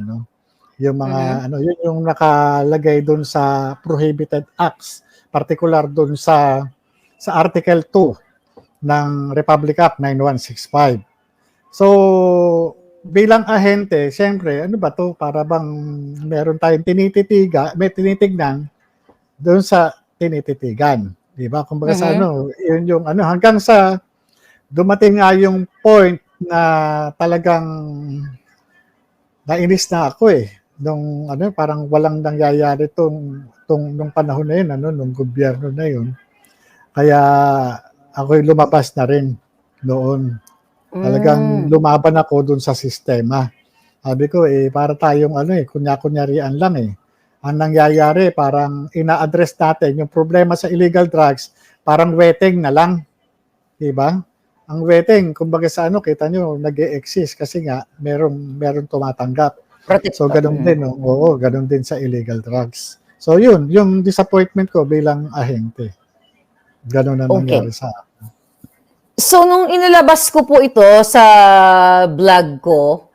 yung mga yun yung nakalagay doon sa prohibited acts, particular doon sa Article 2 ng Republic Act 9165. So bilang ahente, siyempre, ba to? Para bang meron tayong may tinitignan doon sa tinititigan. Di ba? Kumbaga sa yun yung hanggang sa dumating nga yung point na talagang nainis na ako eh. Nung parang walang nangyayari nung panahon na yun, nung gobyerno na yun. Kaya ako'y lumabas na rin noon. Talagang lumaban ako dun sa sistema. Sabi ko, para tayong kunya-kunyarian lang eh. Ang nangyayari, parang ina-address natin yung problema sa illegal drugs, parang wetting na lang. Diba? Ang wetting, kumbaga sa kita nyo, nag-e-exist kasi nga, meron tumatanggap. So, ganun din, ganun din sa illegal drugs. So, yun, yung disappointment ko bilang ahente. Ganun na nangyari sa akin. So, nung inilabas ko po ito sa vlog ko,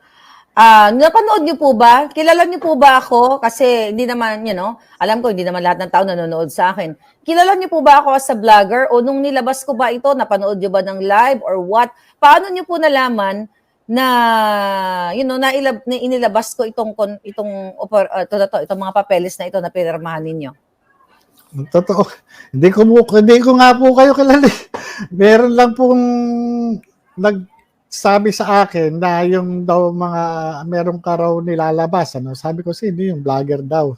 napanood niyo po ba? Kilala niyo po ba ako? Kasi hindi naman, alam ko hindi naman lahat ng tao nanonood sa akin. Kilala niyo po ba ako as a vlogger? O nung nilabas ko ba ito, napanood niyo ba ng live or what? Paano niyo po nalaman na na inilabas ko itong mga papeles na ito na pinirmahan ninyo? Totoo. Hindi ko nga po kayo kilala. Meron lang pong nagsabi sa akin na yung daw meron ka raw nilalabas. Ano? Sabi ko, sino yung vlogger daw?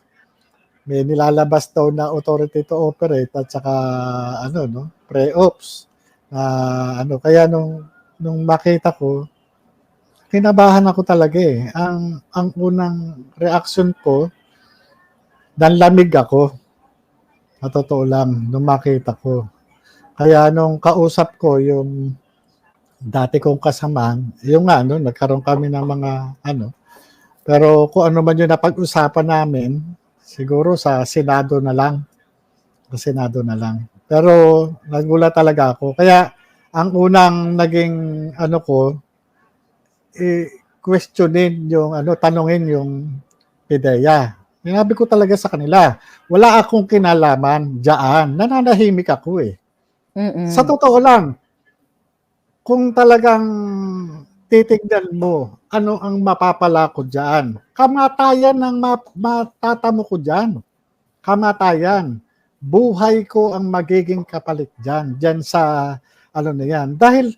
May nilalabas daw na authority to operate at saka pre-ops. Kaya nung makita ko, kinabahan ako talaga eh. Ang unang reaction ko, nanlamig ako. Sa totoo lang, nung makita ko. Kaya nung kausap ko yung dati kong kasamahan, nagkaroon kami ng mga pero kung ano man yung napag-usapan namin, siguro sa Senado na lang. Sa Senado na lang. Pero nagulat talaga ako. Kaya ang unang naging questionin tanungin yung PIDEA. Sinabi ko talaga sa kanila, wala akong kinalaman diyan. Nananahimik ako eh. Sa totoo lang, kung talagang titignan mo, ano ang mapapala ko diyan? Kamatayan ang matatamo ko diyan. Kamatayan. Buhay ko ang magiging kapalit diyan. Diyan sa na yan. Dahil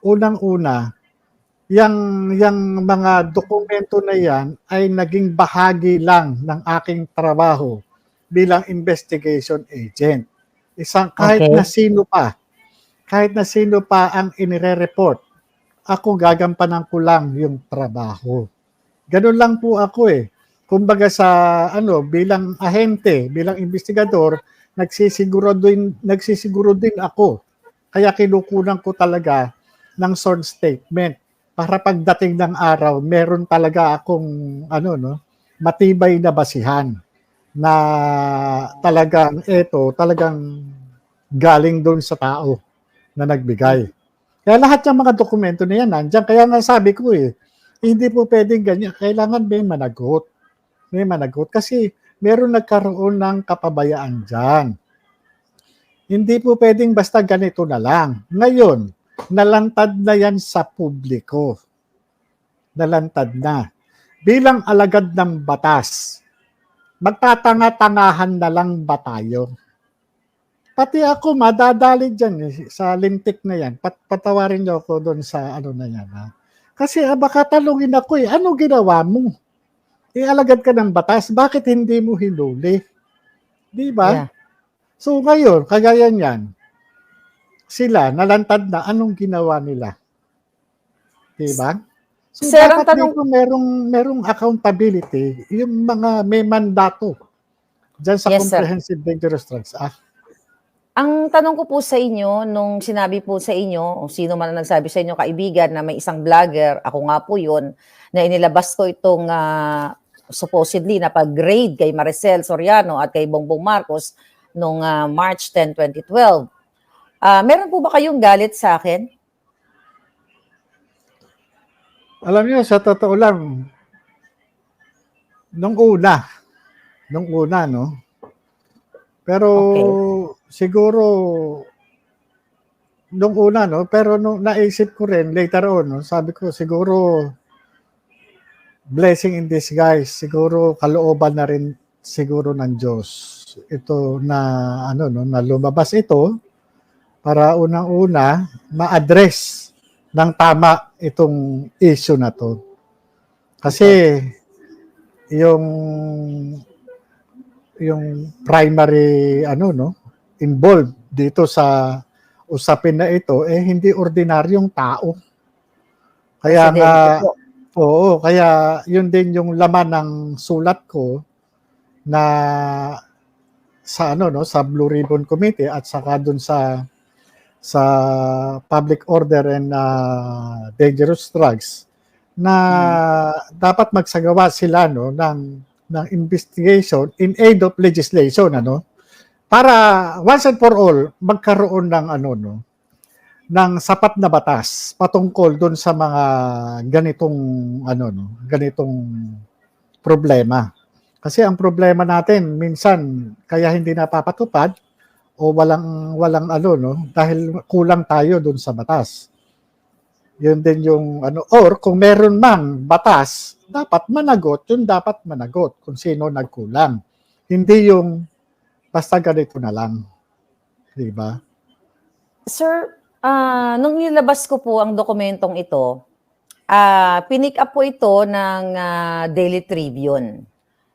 unang-una, yung mga dokumento na yan ay naging bahagi lang ng aking trabaho bilang investigation agent. Kahit na sino pa ang inire-report, ako gagampanan ko lang yung trabaho. Ganun lang po ako eh. Kumbaga bilang ahente, bilang investigador, nagsisiguro din ako. Kaya kinukunan ko talaga ng sworn statement. Para pagdating ng araw, meron talaga akong matibay na basihan na talagang galing doon sa tao na nagbigay. Kaya lahat ng mga dokumento na yan nandiyan. Kaya nga sabi ko hindi po pwedeng ganyan. Kailangan may managot. May managot kasi meron nagkaroon ng kapabayaan dyan. Hindi po pwedeng basta ganito na lang. Ngayon, nalantad na yan sa publiko. Nalantad na. Bilang alagad ng batas, magtatanga-tangahan na lang ba tayo? Pati ako, madadali dyan sa lintik na yan. Patawarin niyo ako doon sa na yan. Ha? Kasi baka talungin ako ano ginawa mo? Alagad ka ng batas, bakit hindi mo hinuli? Di ba? Yeah. So ngayon, kagaya niyan, sila, nalantad na, anong ginawa nila? Diba? So, Sir, dapat dito merong accountability, yung mga may mandato dyan sa Comprehensive Dangerous Drugs Act. Ang tanong ko po sa inyo, nung sinabi po sa inyo, o sino man ang nagsabi sa inyo, kaibigan, na may isang vlogger, ako nga po yun, na inilabas ko itong supposedly na pag-grade kay Maricel Soriano at kay Bongbong Marcos noong March 10, 2012. Meron po ba kayong galit sa akin? Alam niyo, sa totoo lang, nung una, no? Pero siguro, nung una, no? Pero nung naisip ko rin, later on, no? Sabi ko, siguro, blessing in disguise, siguro kalooban na rin siguro ng Diyos. Ito na, na lumabas ito, para unang-una, ma-address ng tama itong issue na to. Kasi yung primary involved dito sa usapin na ito hindi ordinaryong tao. Kaya kaya yun din yung laman ng sulat ko na sa sa Blue Ribbon Committee at saka dun sa Public Order and Dangerous Drugs na dapat magsagawa sila ng investigation in aid of legislation para once and for all magkaroon ng ng sapat na batas patungkol doon sa mga ganitong problema. Kasi ang problema natin minsan kaya hindi napapatupad o walang dahil kulang tayo doon sa batas. Yun din yung ano, or kung meron mang batas, dapat managot, yun dapat managot kung sino nagkulang. Hindi yung basta ganito na lang. Di ba? Sir, nung nilabas ko po ang dokumentong ito, pinick up po ito ng Daily Tribune.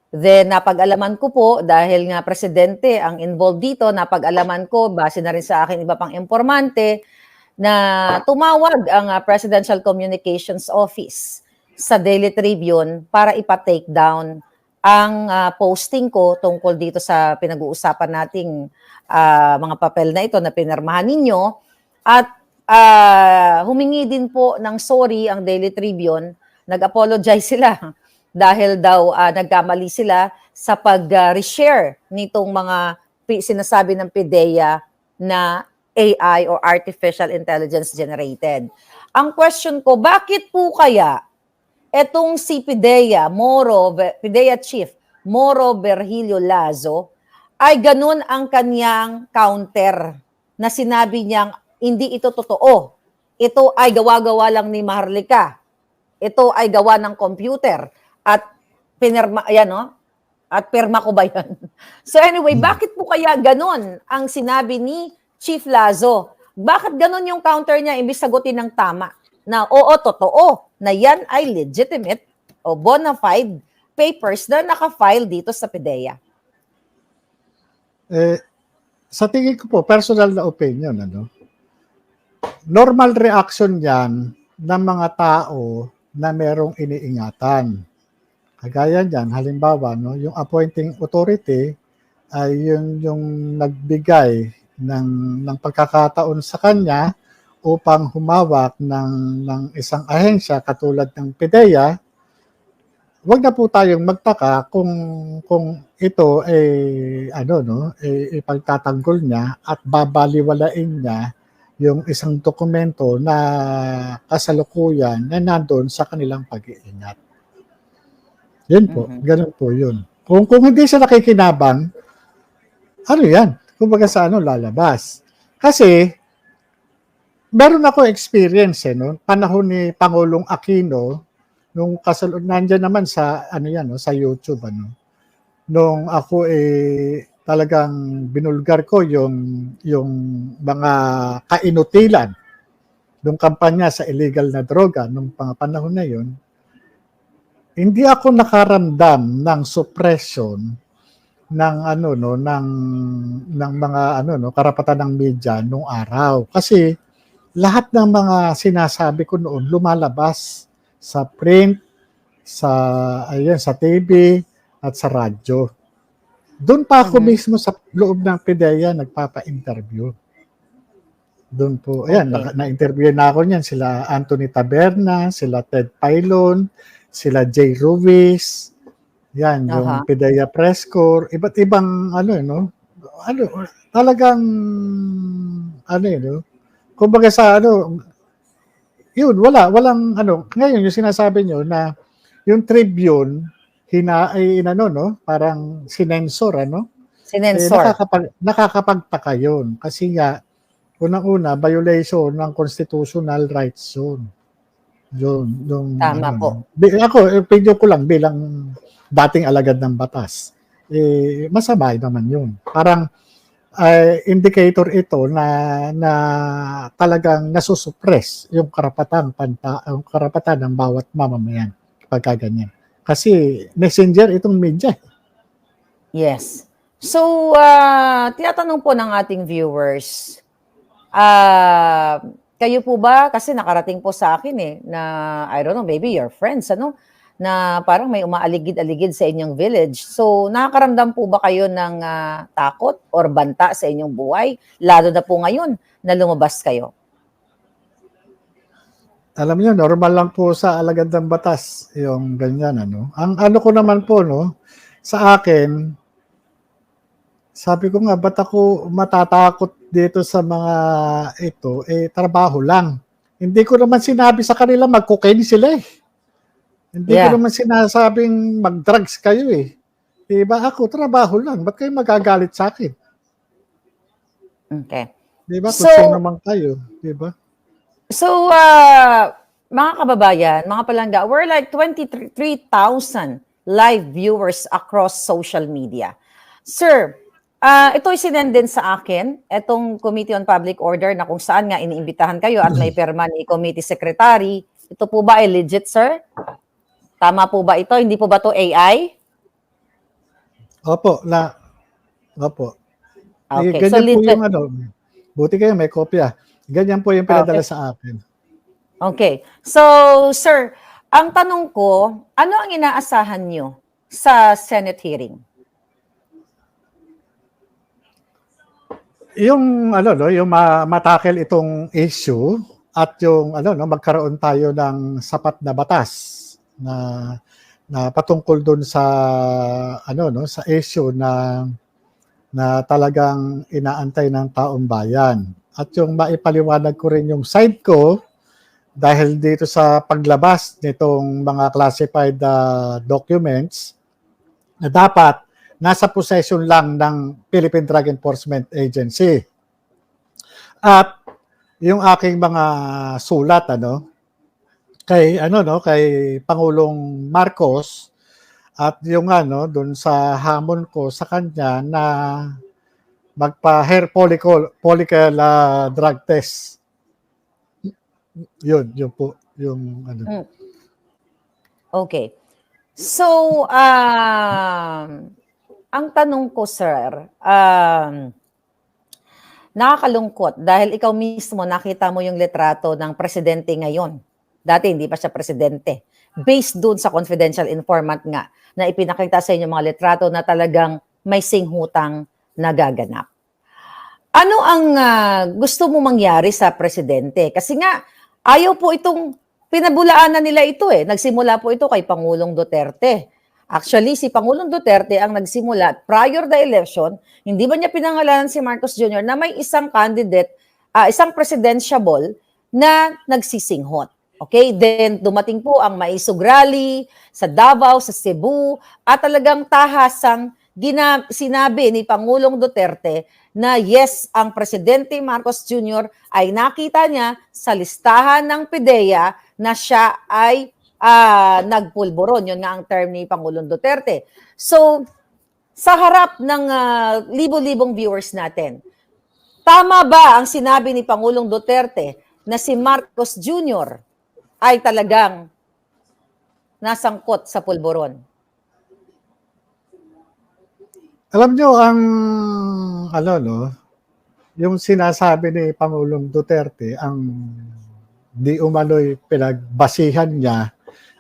Then napag-alaman ko po dahil nga presidente ang involved dito, napag-alaman ko base na rin sa akin iba pang informante na tumawag ang Presidential Communications Office sa Daily Tribune para ipa-take down ang posting ko tungkol dito sa pinag-uusapan nating mga papel na ito na pinirmahan ninyo at humingi din po ng sorry ang Daily Tribune, nag-apologize sila dahil daw nagkamali sila sa pag-reshare nitong mga sinasabi ng PIDEA na AI or Artificial Intelligence Generated. Ang question ko, bakit po kaya etong si PIDEA Chief Moro Virgilio Lazo ay ganun ang kanyang counter na sinabi niyang hindi ito totoo. Ito ay gawa-gawa lang ni Maharlika. Ito ay gawa ng computer. At pinirma, ayan no? At pirma ko ba yan? So anyway, bakit po kaya ganon ang sinabi ni Chief Lazo? Bakit ganon yung counter niya imbis sagutin ng tama? Na oo, totoo, na yan ay legitimate o bona fide papers na naka-file dito sa PIDEA. Sa tingin ko po, personal na opinion, ano? Normal reaction yan ng mga tao na merong iniingatan. Kagaya niyan, halimbawa, no, yung appointing authority ay yung nagbigay ng pagkakataon sa kanya upang humawak ng isang ahensya katulad ng PIDEA. Huwag na po tayong magtaka kung ito ipagtatanggol niya at babaliwalain niya yung isang dokumento na kasalukuyan na nandoon sa kanilang pag-iingat. Yun po, ganun po yun. Kung hindi siya nakikinabang, ano yan? Kumbaga sa lalabas. Kasi, meron ako experience, no? Panahon ni Pangulong Aquino, nung nandiyan naman sa, sa YouTube, nung ako talagang binulgar ko yung mga kainutilan nung kampanya sa illegal na droga nung panahon na yun. Hindi ako nakaramdam ng suppression ng ng mga karapatan ng media nung araw kasi lahat ng mga sinasabi ko noon lumalabas sa print, sa TV at sa radyo. Doon pa ako mismo sa loob ng PIDEA nagpapa-interview. Doon po, na-interview na ako niyan sila Anthony Taberna, sila Ted Pailon, sila Jay Ruiz, yan, yung PIDEA Press Corps, iba't ibang talagang kumbaga sa yun, walang ngayon yung sinasabi nyo na yung Tribune parang sinensor, Sinensor. Nakakapagtaka yun kasi nga unang-una violation ng constitutional rights yun. Yung tama po. Ako, opinion ko lang bilang dating alagad ng batas. Masama naman yun. Parang indicator ito na talagang nasusuppress yung karapatan ng bawat mamamayan pagka ganyan. Kasi messenger itong media. Yes. So, tinatanong po ng ating viewers, kayo po ba, kasi nakarating po sa akin na, I don't know, maybe your friends, na parang may umaaligid-aligid sa inyong village. So, nakakaramdam po ba kayo ng takot or banta sa inyong buhay? Lalo na po ngayon na lumabas kayo. Alam niyo, normal lang po sa alagad ng batas yung ganyan. Ang ko naman po, sa akin, sabi ko nga, ba't ako matatakot dito sa mga ito? Trabaho lang. Hindi ko naman sinabi sa kanila mag-cocaine sila Hindi ko naman sinasabing mag-drugs kayo Diba? Ako, trabaho lang. Ba't kayo magagalit sa akin? Okay. Diba? Kung sino naman kayo. Diba? So, mga kababayan, mga palangga, we're like 23,000 live viewers across social media. Sir, ito'y sinend din sa akin, itong Committee on Public Order na kung saan nga iniimbitahan kayo at may perma ni Committee Secretary. Ito po ba ay legit, sir? Tama po ba ito? Hindi po ba to AI? Opo, opo. Okay, Ganyan so po legit. yung buti kayo may kopya. Ganyan po yung pinadala sa akin. Okay. So, sir, ang tanong ko, ano ang inaasahan nyo sa Senate hearing? Yung yung matakel itong issue at yung magkaroon tayo ng sapat na batas na patungkol doon sa sa issue na talagang inaantay ng taong bayan. At yung maipaliwanag ko rin yung side ko dahil dito sa paglabas nitong mga classified documents na dapat nasa possession lang ng Philippine Drug Enforcement Agency. At yung aking mga sulat kay kay Pangulong Marcos at yung doon sa hamon ko sa kanya na magpa-hair follicle drug test. Yun po yung Okay. So, ang tanong ko, sir, nakakalungkot dahil ikaw mismo nakita mo yung litrato ng presidente ngayon. Dati hindi pa siya presidente. Based doon sa confidential informant nga na ipinakita sa inyo mga litrato na talagang may singhutang nagaganap. Ano ang gusto mo mangyari sa presidente? Kasi nga, ayaw po itong pinabulaanan nila ito eh. Nagsimula po ito kay Pangulong Duterte. Actually, si Pangulong Duterte ang nagsimula prior the election, hindi ba niya pinangalanan si Marcos Jr. na may isang candidate, isang presidentiable na nagsisinghot. Okay? Then dumating po ang Maisog Rally sa Davao, sa Cebu, at talagang tahasang sinabi ni Pangulong Duterte na yes, ang Presidente Marcos Jr. ay nakita niya sa listahan ng PIDEA na siya ay nagpulburon. Yun nga ang term ni Pangulong Duterte. So, sa harap ng libo-libong viewers natin, tama ba ang sinabi ni Pangulong Duterte na si Marcos Jr. ay talagang nasangkot sa pulburon? Alam nyo, ang yung sinasabi ni Pangulong Duterte, ang di umano'y pinagbasihan niya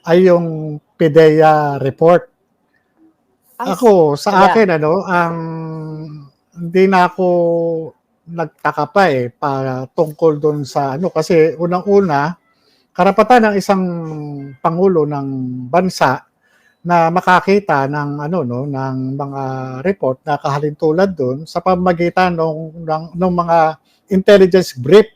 ay yung PIDEA report. Ako, sa akin, ang hindi na ako nagtaka pa para tungkol doon sa kasi unang-una, karapatan ng isang pangulo ng bansa na makakita ng ng mga report na kahalintulad doon sa pamamagitan ng mga intelligence brief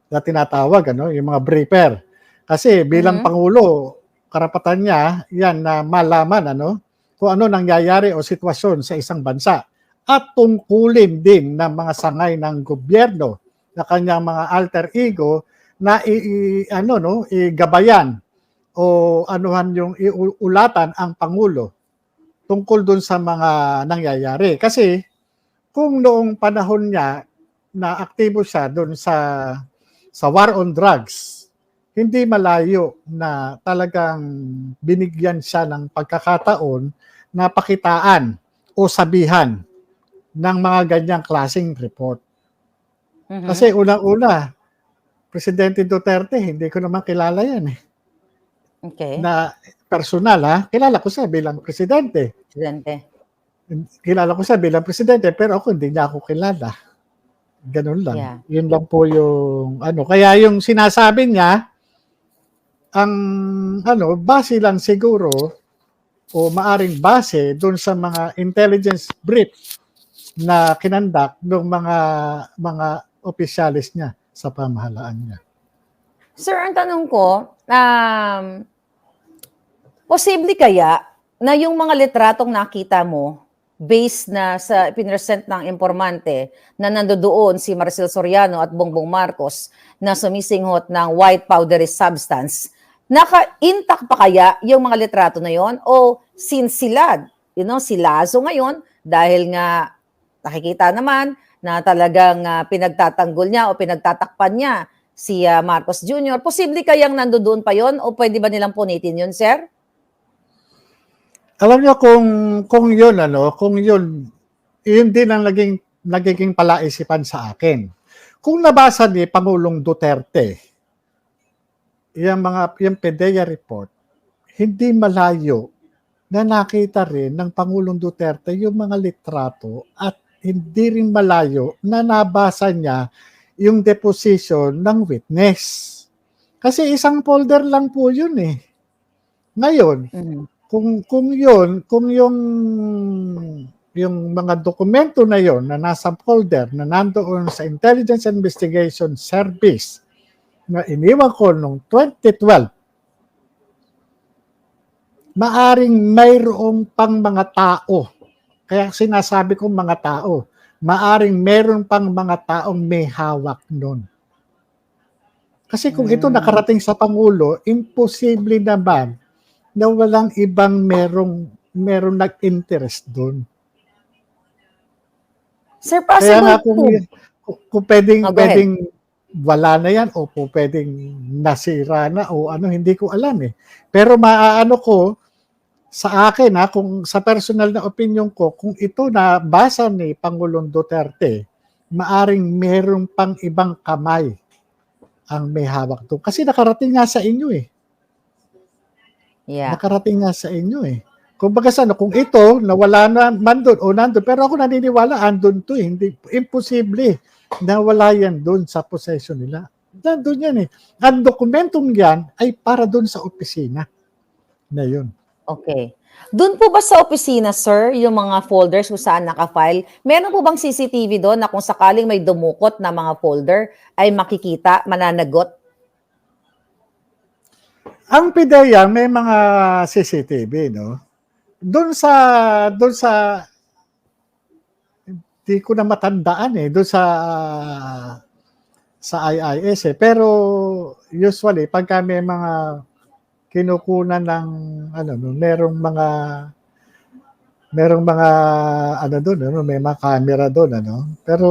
na tinatawag yung mga briefer. Kasi bilang pangulo, karapatan niya yan na malaman kung ano nangyayari o sitwasyon sa isang bansa at tungkulin din ng mga sangay ng gobyerno na kanyang mga alter ego na igabayan o anuhan yung iulatan ang Pangulo tungkol dun sa mga nangyayari. Kasi kung noong panahon niya na aktibo siya dun sa war on drugs, hindi malayo na talagang binigyan siya ng pagkakataon na pakitaan o sabihan ng mga ganyang klaseng report. Kasi unang-una, Presidente Duterte, hindi ko naman kilala yan Okay. na personal kilala ko siya bilang presidente. Kilala ko siya bilang presidente pero ako hindi niya ako kilala. Ganun lang. Yeah. Yun lang po yung kaya yung sinasabi niya ang base lang siguro o maaring base doon sa mga intelligence brief na kinandak ng mga opisyalis niya sa pamahalaan niya. Sir, ang tanong ko, posible kaya na yung mga litratong nakita mo based na sa pinresent ng informante na nandoon si Maricel Soriano at Bongbong Marcos na sumisinghot ng white powdery substance, naka-intact pa kaya yung mga litrato na yon? O since sila, si Lazo ngayon, dahil nga nakikita naman na talagang pinagtatanggol niya o pinagtatakpan niya si Marcos Jr., posible kayang nandoon pa yon o pwede ba nilang punitin yun, sir? Alam niyo kung yun din ang nagiging palaisipan sa akin. Kung nabasa ni Pangulong Duterte yung PDEA report, hindi malayo na nakita rin ng Pangulong Duterte yung mga litrato at hindi rin malayo na nabasa niya yung deposition ng witness. Kasi isang folder lang po yun eh. Ngayon, kung yung mga dokumento na yon na nasa folder na nandoon sa Intelligence Investigation Service na iniwan ko noong 2012, maaring mayroong pang mga tao. Kaya sinasabi kong mga tao, maaring mayroon pang mga taong may hawak nun. Kasi kung ito nakarating sa Pangulo, imposible naman na walang ibang merong nag-interest doon. Sir, Kaya nga possible kung pwedeng ahead. wala na yan o po pwedeng nasira na o ano, hindi ko alam eh. Pero maaano ko, sa akin kung sa personal na opinion ko, kung ito na basa ni Pangulong Duterte, maaring meron pang ibang kamay ang may hawak doon. Kasi nakarating nga sa inyo eh. Yeah. Nakarating nga sa inyo eh. Kumbaga kung ito, nawala na man doon o nandun, pero ako naniniwala, andun to eh. Hindi, imposible na wala yan doon sa possession nila. Nandun yan eh. Ang dokumentong yan ay para doon sa opisina na yun. Okay. Doon po ba sa opisina, sir, yung mga folders kung saan nakafile, meron po bang CCTV doon na kung sakaling may dumukot na mga folder ay makikita, mananagot? Ang PDEA may mga CCTV, no? Doon sa hindi ko na matandaan eh, doon sa IIS eh. Pero usually pagka may mga kinukunan ng merong mga doon, may mga camera doon Pero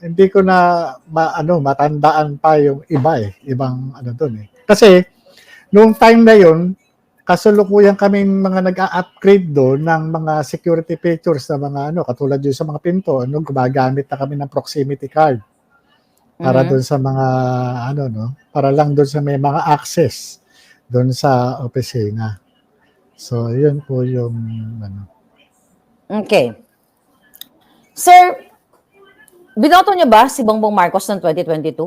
hindi ko na matandaan pa yung ibang doon eh. Kasi noong time na yon, kasalukuyan kaming mga nag-a-upgrade doon ng mga security features na mga katulad yun sa mga pinto, gumagamit na kami ng proximity card para doon sa mga para lang doon sa may mga access doon sa opisina. So, yun po yung Okay. Sir, binoto niyo ba si Bongbong Marcos ng 2022?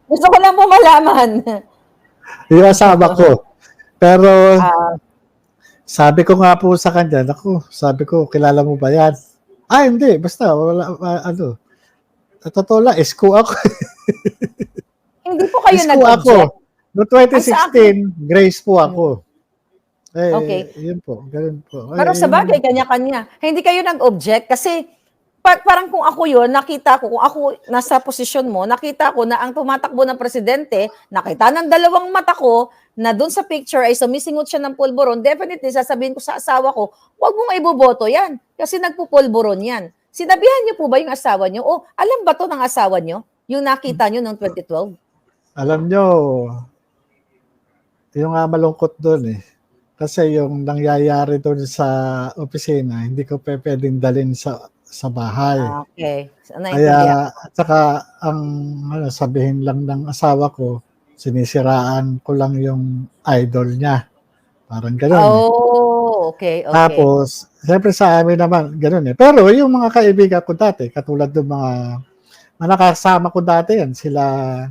Gusto ko lang po malaman. yung asawa ko. Pero, sabi ko nga po sa kanya, sabi ko, kilala mo ba yan? Hindi, basta, wala, totoo lang, isko ako. Hindi po kayo isko nag-object? ako. No 2016, Grace po ako. Okay. Yun po, ganun po. Pero sa bagay, kanya-kanya. Hindi kayo nag-object kasi parang kung ako yun, nakita ko, kung ako nasa posisyon mo, nakita ko na ang tumatakbo ng presidente, nakita ng dalawang mata ko na doon sa picture ay sumisingot siya ng pulburon, definitely sasabihin ko sa asawa ko, huwag mong iboboto yan kasi nagpupulburon yan. Sinabihan niyo po ba yung asawa niyo? O alam ba to ng asawa niyo? Yung nakita niyo noong 2012? Alam niyo, yung malungkot doon eh. Kasi yung nangyayari doon sa opisina, hindi ko pwedeng dalhin sa bahay. Okay. Kaya, saka ang sabihin lang ng asawa ko, sinisiraan ko lang yung idol niya. Parang gano'n. Oh, okay. Tapos, siyempre sa amin naman, gano'n eh. Pero yung mga kaibigan ko dati, katulad ng mga nakasama ko dati yan, sila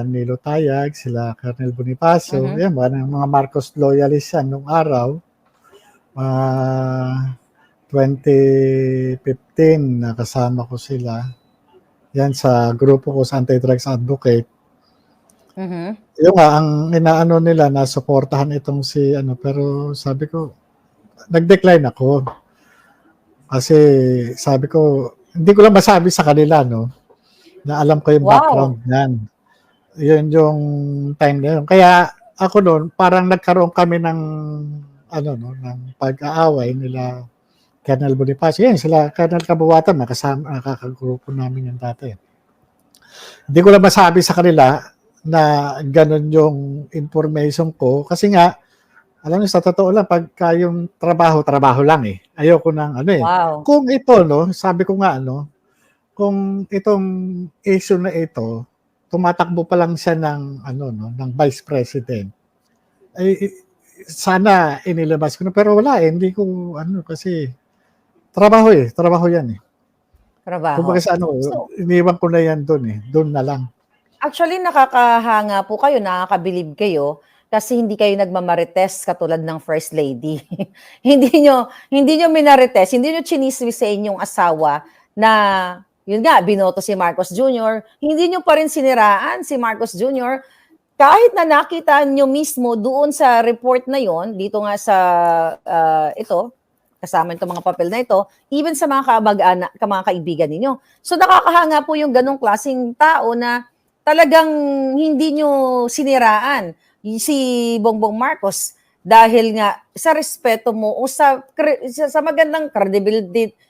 Nilo Tayag, sila Colonel Bonifacio, yan, mga Marcos loyalists yan nung araw. 2015, nakasama ko sila. Yan sa grupo ko sa Anti-Drugs Advocate. Mhm. Yung nga, ang inaano nila na suportahan itong si ano, pero sabi ko, nag-decline ako. Kasi sabi ko, hindi ko lang masabi sa kanila, no, na alam ko yung Wow. background niyan. Yun yung time na yun. Kaya ako noon, parang nagkaroon kami ng ano no, ng pag-aaway nila Colonel Bonifacio. Yan sila Colonel Kabuwatan, nakasama nakakagrupo namin yan dati. Hindi ko lang masabi sa kanila na ganun yung information ko kasi nga alam niyo sa totoo lang pagka yung trabaho, trabaho lang eh. Ayoko ng ano eh. Wow. Kung ito no, sabi ko nga ano, kung itong issue na ito, tumatakbo pa lang siya ng ano no, ng Vice President. Ay sana inilabas ko na pero wala eh, hindi ko ano kasi trabaho eh, trabaho 'yan eh. Kumbaga Trabaho. sa ano, So, iniwan ko na 'yan doon eh, doon na lang. actually nakakahanga po kayo, nakakabilib kayo kasi hindi kayo nagmamarites katulad ng First Lady. Hindi niyo minarites, hindi niyo chinismis sa inyong asawa na yun nga, binoto si Marcos Jr., hindi niyo pa rin siniraan si Marcos Jr. kahit na nakita niyo mismo doon sa report na yon, dito nga sa ito, kasama itong mga papel na ito, even sa mga kamag-anak, mga kaibigan ninyo. So nakakahanga po yung ganong klaseng tao na talagang hindi nyo siniraan si Bongbong Marcos dahil nga sa respeto mo o sa magandang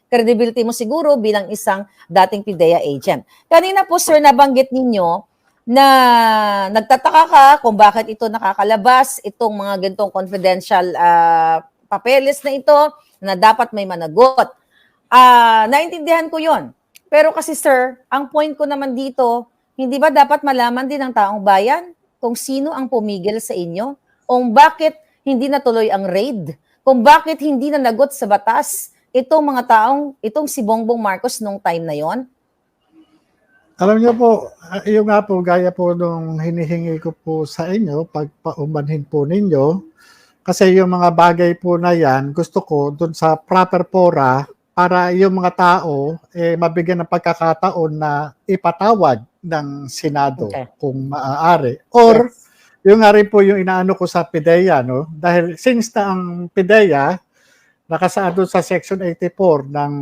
credibility mo siguro bilang isang dating PIDEA agent. Kanina po sir, nabanggit ninyo na nagtataka ka kung bakit ito nakakalabas, itong mga ganitong confidential papeles na ito na dapat may managot. Naintindihan ko yon. Pero kasi sir, ang point ko naman dito, hindi ba dapat malaman din ng taong bayan kung sino ang pumigil sa inyo? Kung bakit hindi natuloy ang raid? Kung bakit hindi na nagot sa batas itong si Bongbong Marcos nung time na yon? Alam niyo po, yung nga po, gaya po nung hinihingi ko po sa inyo, pagpaumanhin po ninyo, kasi yung mga bagay po na yan, gusto ko dun sa proper fora para yung mga tao mabigyan ng pagkakataon na ipatawag ng Senado Okay. kung maaari. Or, Yes. yung nga rin po yung inaano ko sa PIDEA, no? Dahil since na ang PIDEA, nakasaad doon sa Section 84 ng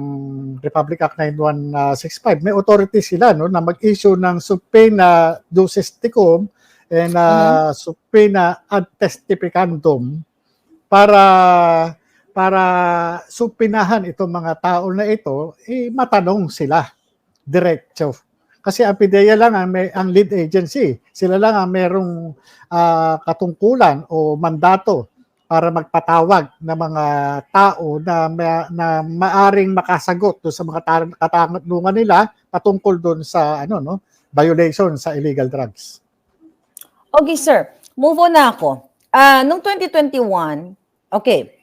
Republic Act 9165, may authority sila no, na mag-issue ng subpoena duces tecum and subpoena ad testificandum para supinahan itong mga tao na ito, matanong sila diretso. Kasi ang PIDEA lang ang lead agency. Sila lang ang merong katungkulan o mandato para magpatawag ng mga tao na maaring makasagot doon sa mga katanungan nila patungkol doon sa violation sa illegal drugs. Okay, sir. Move on na ako. Noong 2021, okay,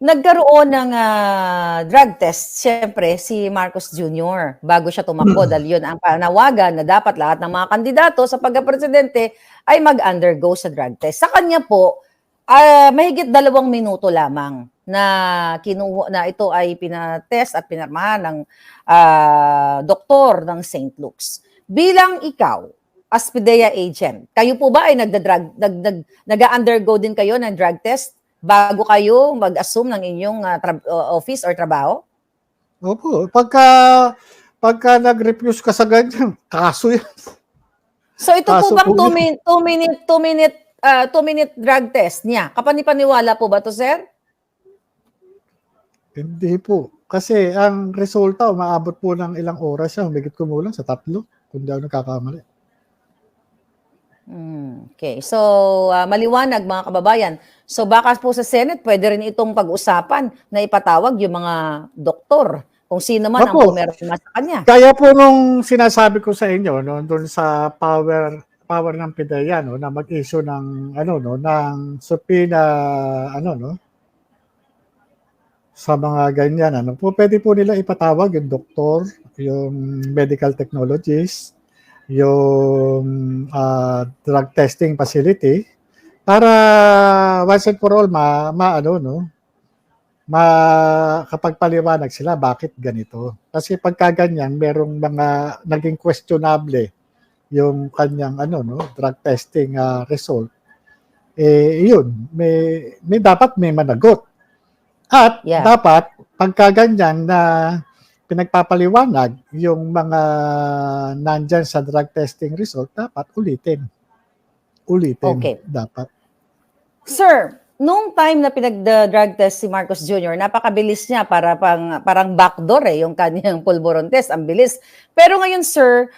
nagkaroon ng drug test, siyempre, si Marcos Jr. bago siya tumakbo dahil yun ang panawagan na dapat lahat ng mga kandidato sa pagka-presidente ay mag-undergo sa drug test. Sa kanya po, mahigit 2 minuto lamang na ito ay pinatest at pinarmahan ng doktor ng St. Luke's. Bilang ikaw, as PIDEA agent, kayo po ba ay nag-undergo din kayo ng drug test bago kayo mag-assume ng inyong office or trabaho? Opo, pagka nag-refuse ka sa ganyan, kaso yan. So ito po Kaso bang po yun. 2-minute drug test niya? Kapanipaniwala po ba to, sir? Hindi po. Kasi ang resulta, umaabot po ng ilang oras siya, humigit kumulang sa 3, kung di ako nagkakamali. Okay. So, maliwanag mga kababayan. So, baka po sa Senate, pwede rin itong pag-usapan na ipatawag yung mga doktor kung sino man ang Opo. pumirma sa kanya. Kaya po nung sinasabi ko sa inyo no doon sa power ng PIDEA no na mag-issue ng ng subpoena sa mga ganyan po pwede po nila ipatawag yung doktor, yung medical technologists, yung drug testing facility para once and for all makapagpaliwanag sila bakit ganito. Kasi pagka ganyan, merong mga naging questionable yung kanyang drug testing result, yun, may dapat may managot. At Yeah. dapat pagka ganyan na pinagpapaliwanag yung mga nandyan sa drug testing result, dapat ulitin. Okay. Dapat. Sir, nung time na pinag-drug test si Marcos Jr., napakabilis niya, parang backdoor yung kanyang pulburon test, ang bilis. Pero ngayon, sir,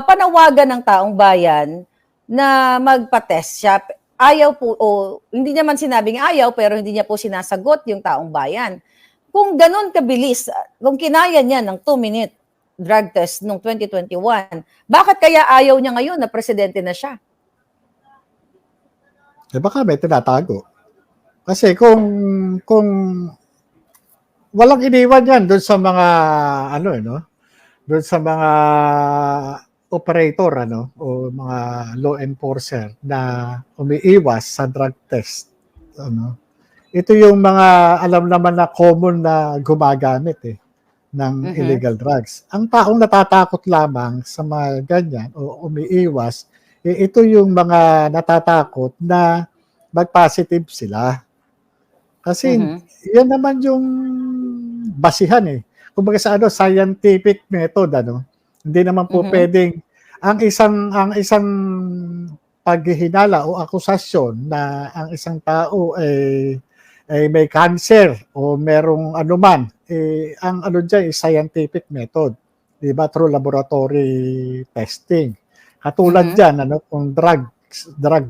panawagan ng taong bayan na magpa-test siya. Ayaw po, hindi niya man sinabing ayaw, pero hindi niya po sinasagot yung taong bayan. Kung ganun kabilis, kung kinaya niya ng 2-minute drug test noong 2021, bakit kaya ayaw niya ngayon na presidente na siya? Baka may tinatago. Kasi kung walang iniwan yan doon sa mga doon sa mga operator o mga law enforcer na umiiwas sa drug test. Ito yung mga alam naman na common na gumagamit ng illegal drugs. Ang taong natatakot lamang sa mga ganyan o umiiwas, ito yung mga natatakot na mag-positive sila. Kasi yan naman yung basihan Kumbaga sa scientific method Hindi naman po pwedeng ang isang paghihinala o akusasyon na ang isang tao ay may cancer o merong anuman, ang diyan is scientific method, di ba, through laboratory testing. Katulad diyan kung drug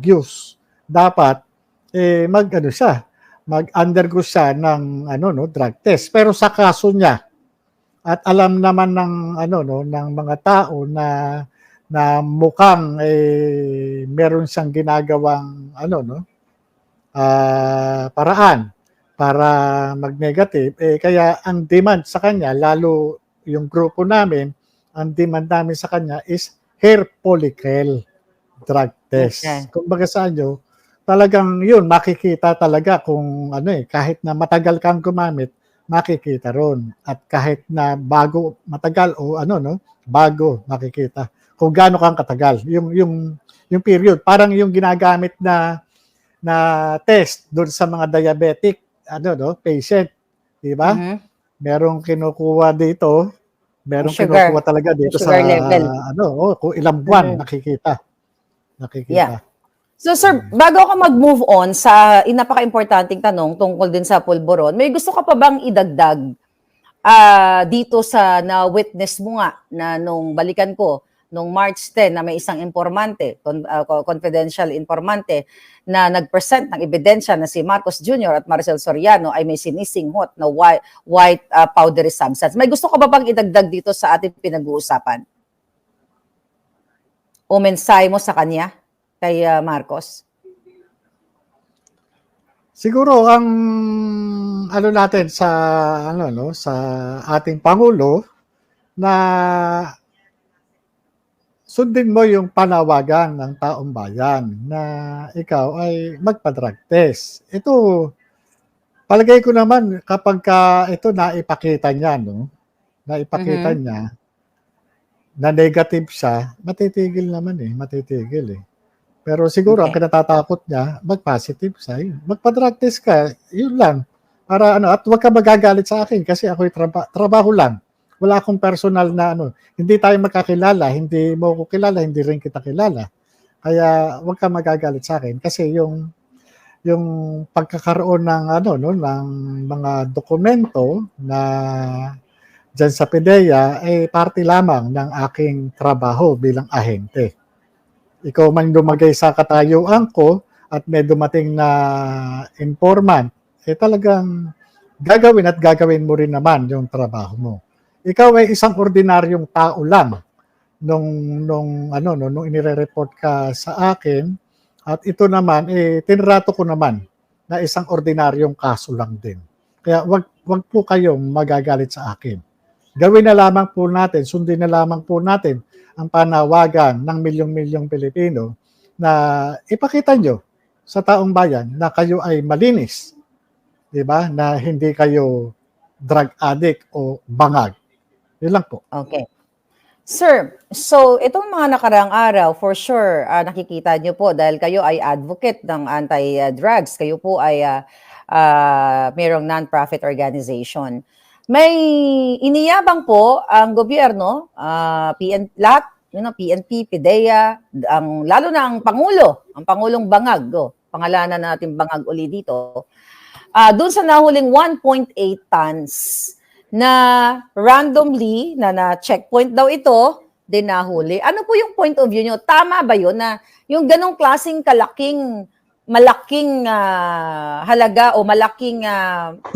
use, dapat mag-undergo siya ng drug test. Pero sa kaso niya, at alam naman ng ng mga tao na mukhang meron siyang ginagawang paraan para mag-negative, kaya ang demand sa kanya, lalo yung grupo namin, ang demand namin sa kanya is hair follicle drug test. Okay. Kumbaga sa inyo, talagang yun, makikita talaga kung kahit na matagal kang gumamit, makikita ron. At kahit na matagal o bago makikita kung gaano kang katagal. Yung period, parang yung ginagamit na test doon sa mga diabetic patient, di ba? Merong kinukuha dito, merong kinukuha talaga dito sa level. Kung ilang buwan nakikita. Yeah. So sir, bago ako mag-move on sa napaka-importanting tanong tungkol din sa pulburon, may gusto ka pa bang idagdag dito sa na-witness mo nga na nung balikan ko, nung March 10 na may isang informante, confidential informante na nag-present ng ebidensya na si Marcos Jr. at Maricel Soriano ay may sinisinghot na white powdery substance. May gusto ka ba bang idagdag dito sa ating pinag-uusapan? O mensahe mo sa kanya? Kay Marcos? Siguro ang natin sa sa ating pangulo na sundin mo yung panawagan ng taong bayan na ikaw ay magpa-drug test. Ito palagay ko naman kapag ito naipakita niya naipakita niya na negative siya, matitigil naman matitigil Pero siguro ang kinatatakot niya, mag-positive siya. Magpa-drug test ka, yun lang. Para at huwag ka magagalit sa akin kasi ako'y trabaho lang. Wala akong personal na hindi tayo magkakilala, hindi mo ko kilala, hindi rin kita kilala. Kaya huwag ka magagalit sa akin kasi yung pagkakaroon ng ng mga dokumento na diyan sa PDEA ay parte lamang ng aking trabaho bilang ahente. Ikaw man lumagay sa katayuan ko at may dumating na informant, talagang gagawin mo rin naman yung trabaho mo. Ikaw ay isang ordinaryong tao lang nung inire-report ka sa akin at ito naman tinrato ko naman na isang ordinaryong kaso lang din. Kaya wag po kayong magagalit sa akin. Gawin na lamang po natin, sundin na lamang po natin ang panawagan ng milyong-milyong Pilipino na ipakita nyo sa taong bayan na kayo ay malinis, di ba? Na hindi kayo drug addict o bangag. Yun lang po. Okay. Sir, so itong mga nakaraang araw, for sure, nakikita niyo po dahil kayo ay advocate ng anti-drugs, kayo po ay mayroong non-profit organization. May iniyabang po ang gobyerno, lahat, PNP, PIDEA, lalo na ang Pangulong Bangag, pangalanan natin Bangag uli dito, doon sa nahuling 1.8 tons na randomly, na checkpoint daw ito, din nahuli. Ano po yung point of view nyo? Tama ba yun na yung ganong klaseng malaking halaga o malaking 1.8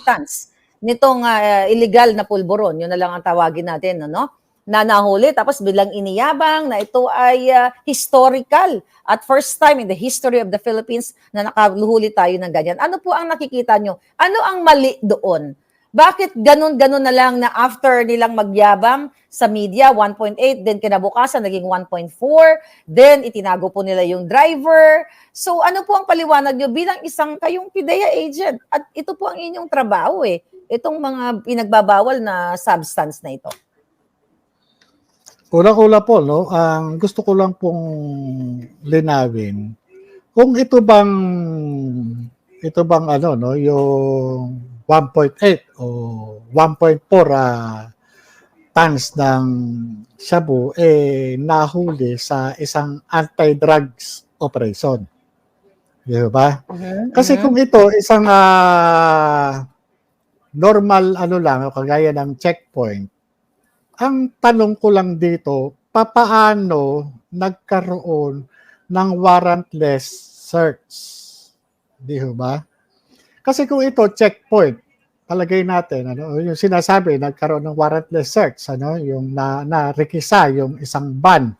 tons nitong illegal na pulburon, yun na lang ang tawagin natin, no? Na nahuli, tapos bilang iniyabang na ito ay historical at first time in the history of the Philippines na nakaluhuli tayo ng ganyan. Ano po ang nakikita nyo? Ano ang mali doon? Bakit ganun-ganun na lang na after nilang magyabang sa media, 1.8, then kinabukasan naging 1.4, then itinago po nila yung driver. So ano po ang paliwanag nyo bilang isang kayong PIDEA agent? At ito po ang inyong trabaho itong mga pinagbabawal na substance na ito. Una-una po, no, ang gusto ko lang pong linawin, kung ito bang ano, no, yung 1.8 o 1.4 tons ng shabu nahuli sa isang anti-drugs operation. Di ba? Kasi kung ito isang normal ano lang, kagaya ng checkpoint, ang tanong ko lang dito, papaano nagkaroon ng warrantless search? Di ba? Kasi kung ito checkpoint, palagay natin yung sinasabi nagkaroon ng warrantless search, yung na-rekisa yung isang van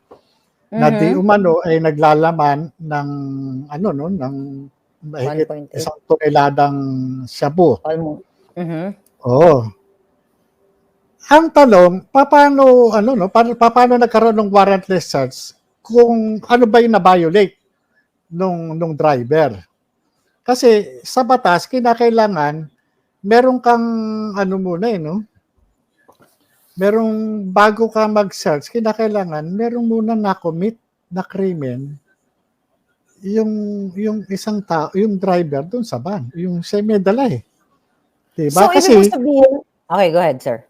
na di umano ay naglalaman ng ng mahigit 1 toneladang shabu. Oo. Ang tanong, paano nagkaroon ng warrantless search kung ano ba yung na-violate nung driver? Kasi sa batas, kinakailangan, meron kang merong bago ka mag-search, kinakailangan, merong muna na-commit na krimen yung isang tao, yung driver doon sa van, yung siya may dala Diba? So, Kasi, ibig sabihin, okay, go ahead, sir.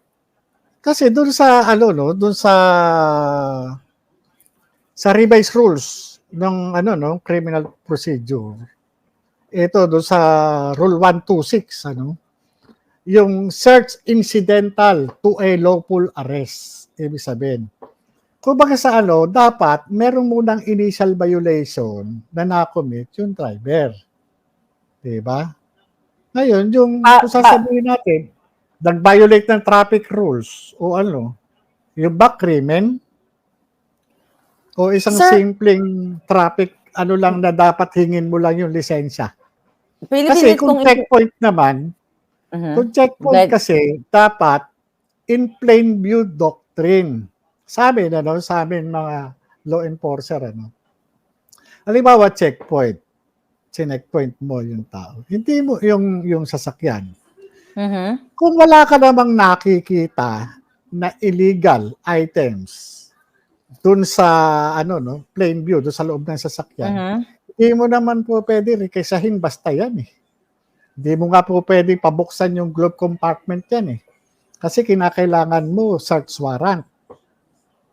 Kasi doon sa doon sa revised rules ng criminal procedure. Ito doon sa rule 126 yung search incidental to a lawful arrest. Ibig sabihin, kumbaga sa dapat merong munang initial violation na na-commit yung driver. Diba? Ngayon, yung kung sasabihin natin, nag-violate ng traffic rules o yung back crimen o isang simpleng traffic lang na dapat hingin mo lang yung lisensya. Kasi kung checkpoint naman, kung checkpoint kasi dapat in plain view doctrine. Sabi sa amin mga law enforcer halimbawa checkpoint, checkpoint mo yung tao. Hindi mo yung sasakyan. Kung wala ka namang nakikita na illegal items dun sa plain view, dun sa loob ng sasakyan, hindi mo naman po pwede rekisahin basta yan Hindi mo nga po pwede pabuksan yung glove compartment yan Kasi kinakailangan mo search warrant.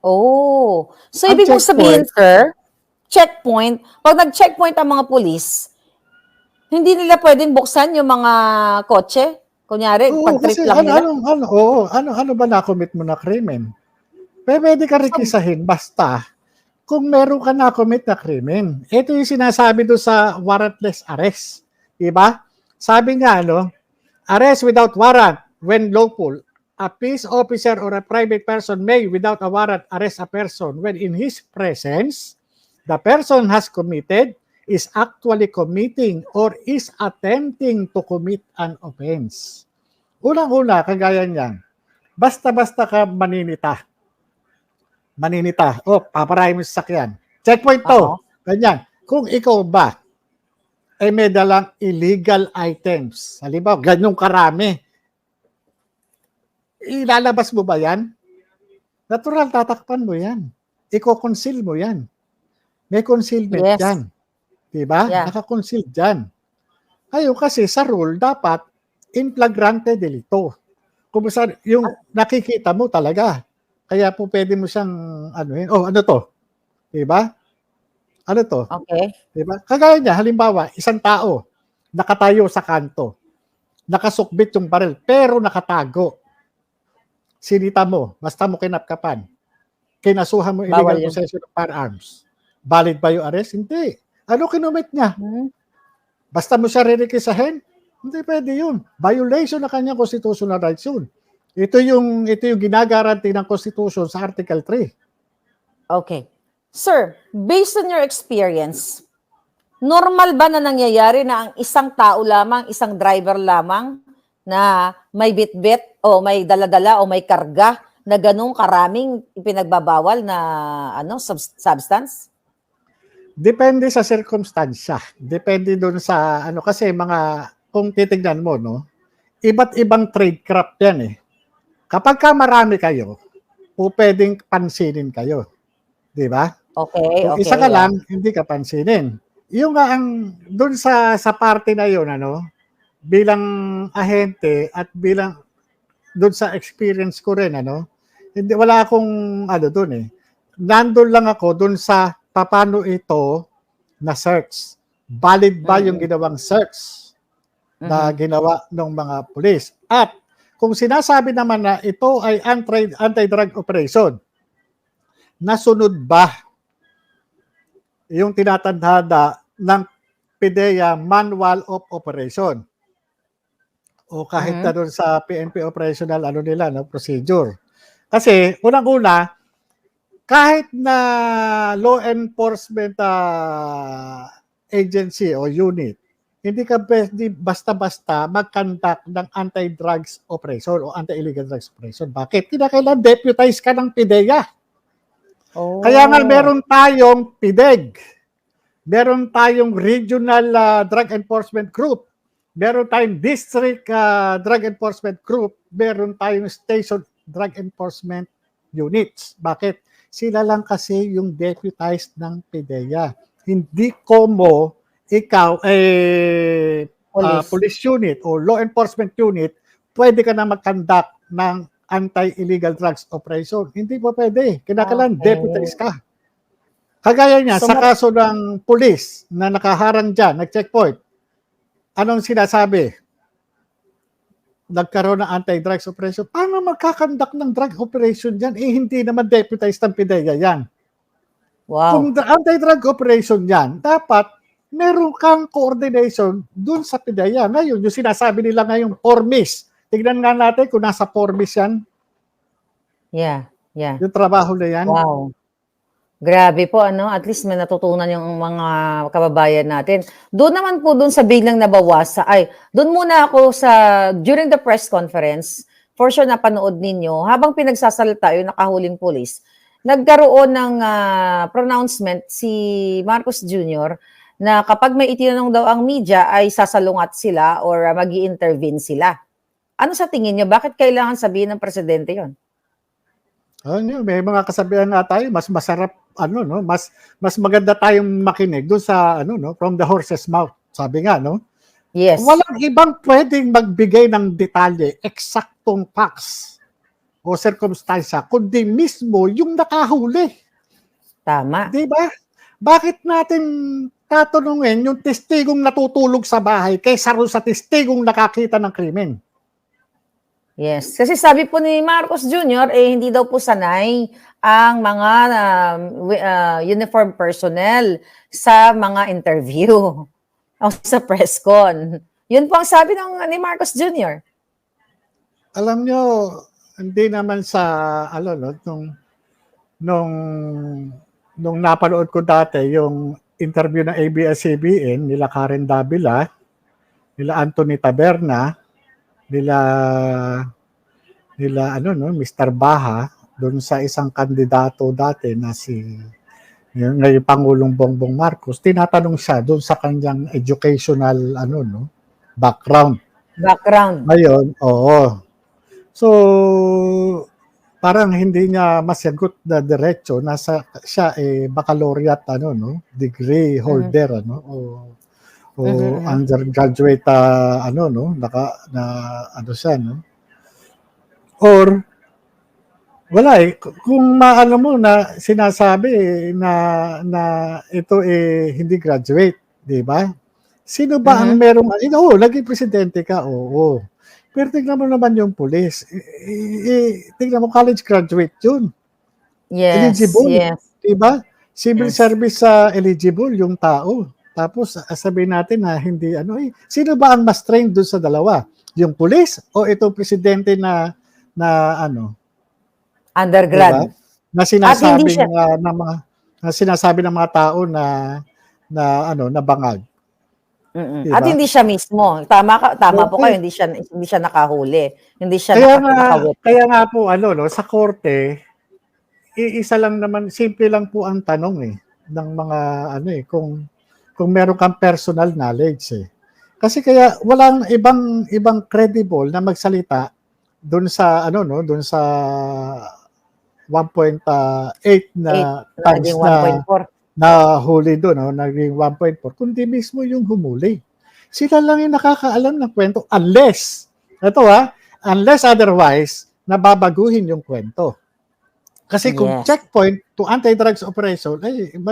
Oh. So, ibig mong sabihin, sir, checkpoint, pag nag-checkpoint ang mga pulis, hindi nila pwedeng buksan yung mga kotse? Kunyari, pag-trip lang nila? Ano ba na-commit mo na krimen? Pwede ka rekisahin basta kung meron ka na-commit na krimen. Ito yung sinasabi doon sa warrantless arrest. Diba? Sabi nga, arrest without warrant when lawful. A peace officer or a private person may, without a warrant, arrest a person when in his presence, the person has committed, is actually committing, or is attempting to commit an offense. Unang-una, kagaya niyan, basta-basta ka maninita. Paparahin mo sa sakyan. Checkpoint to. Ganyan. Kung ikaw ba, ay may dalang illegal items. Halimbawa, ganyong karami. Ilalabas mo ba yan? Natural, tatakpan mo yan. Iko-conceal mo yan. May concealment Yes. yan. Diba? Yeah. Naka-conceal dyan. Ngayon kasi sa rule, dapat in flagrante delito. Kung saan, yung nakikita mo talaga. Kaya po pwede mo siyang, ano to? Diba? Ano to? Okay. Diba? Kagaya niya, halimbawa, isang tao, nakatayo sa kanto, nakasukbit yung baril, pero nakatago. Sinita mo, basta mo kinapkapan, kinasuhan mo illegal Bawal yun. possession of firearms. Valid ba yung arrest? Hindi. Ano kinumit niya? Basta mo siya ririkisahin? Hindi pwede yun. Violation na kanyang constitutional rights yun. Ito yung ginagaranti ng Constitution sa Article 3. Okay. Sir, based on your experience, normal ba na nangyayari na ang isang tao lamang, isang driver lamang na may bitbit o may daladala o may karga na ganong karaming ipinagbabawal na substance? Depende sa sirkumstansya. Depende doon sa kasi kung titingnan mo, no, iba't ibang trade craft yan eh. Kapag ka marami kayo, pwedeng pansinin kayo. Di ba? Okay, Kung okay. isa ka lang, hindi ka pansinin. Yung nga doon sa parte na yun, bilang ahente at bilang doon sa experience ko rin, hindi, wala akong doon eh. Nandun lang ako doon sa paano ito na search. Valid ba yung ginawang search na ginawa ng mga pulis? At kung sinasabi naman na ito ay anti-drug operation, nasunod ba yung tinatandada ng PIDEA Manual of Operation? O kahit na doon sa PNP operational procedure. Kasi unang-una, kahit na law enforcement agency o unit, hindi ka basta-basta mag-conduct ng anti-drugs operation o anti-illegal drugs operation. Bakit? Kinakailangan deputize ka ng PIDEA. Oh. Kaya nga meron tayong PIDEG, meron tayong Regional Drug Enforcement Group, meron tayong District Drug Enforcement Group, meron tayong Station Drug Enforcement Units. Bakit? Sila lang kasi yung deputized ng PIDEA. Hindi como ikaw police unit o law enforcement unit, pwede ka na mag-conduct ng anti-illegal drugs operation. Hindi po pwede. Kinakailangan deputize ka. Kagaya niya, sa kaso ng police na nakaharang dyan, nag-checkpoint, anong sinasabi? Nagkaroon ng anti-drugs operation. Paano magkakandak ng drug operation dyan? Hindi naman deputized ng PIDEA yan. Wow. Kung anti-drug operation yan, dapat meron kang coordination dun sa PIDEA. Ngayon, yung sinasabi nila ngayong formis. Tignan nga natin kung nasa formis yan. Yeah. Yung trabaho na yan. Wow. Grabe po, at least may natutunan yung mga kababayan natin. Doon naman po sa biglang nabawasan, doon muna ako during the press conference, for sure napanood ninyo, habang pinagsasalita yung nakahuling pulis, nagkaroon ng pronouncement si Marcos Jr. na kapag may itinanong daw ang media ay sasalungat sila or magi-intervene sila. Ano sa tingin niyo? Bakit kailangan sabihin ng presidente yon? May mga kasabihan nga tayo, mas masarap, mas maganda tayong makinig doon sa, from the horse's mouth. Sabi nga, Yes. Walang ibang pwedeng magbigay ng detalye, eksaktong facts o circumstansya, kundi mismo yung nakahuli. Tama. Di ba? Bakit natin tatanungin yung testigong natutulog sa bahay kaysa sa testigong nakakita ng krimen? Yes. Kasi sabi po ni Marcos Jr., hindi daw po sanay ang mga uniform personnel sa mga interview o sa press con. Yun po ang sabi ni Marcos Jr. Alam nyo, hindi naman sa, nung napanood ko dati, yung interview ng ABS-CBN, nila Karen Davila, nila Anthony Taberna, nila Mr. Baha, doon sa isang kandidato dati na ngayon Pangulong Bongbong Marcos, tinatanong siya doon sa kanyang educational background. Background. Ngayon, oo. So, parang hindi niya masagot na diretso, siya baccalaureate degree holder o undergraduate na ano siya or wala kung maano mo na sinasabi na na ito hindi graduate, 'di ba? Sino ba ang merong naging presidente ka, oo. Pero tignan mo naman yung pulis. Tignan mo, college graduate yun. Yes, Eligible. yes. Diba? Civil Yes. service eligible yung tao. Tapos sabihin natin na hindi sino ba ang mas trained doon sa dalawa? Yung pulis o itong presidente na Undergrad. diba? Na sinasabi siya- na sinasabi ng mga tao na bangag. Mm-mm. Diba? At hindi siya mismo. Tama po Okay. kayo, hindi siya nakahuli. Hindi siya nakawit. Kaya nga po sa korte iisa lang naman, simple lang po ang tanong ng mga kung meron kang personal knowledge Kasi kaya walang ibang credible na magsalita doon sa doon sa 1.8 na tons Naging na 1.4. nahuli doon, naging 1.4, kundi mismo yung humuli. Sila lang yung nakakaalam ng kwento unless otherwise, nababaguhin yung kwento. Kasi kung checkpoint to anti-drugs operation,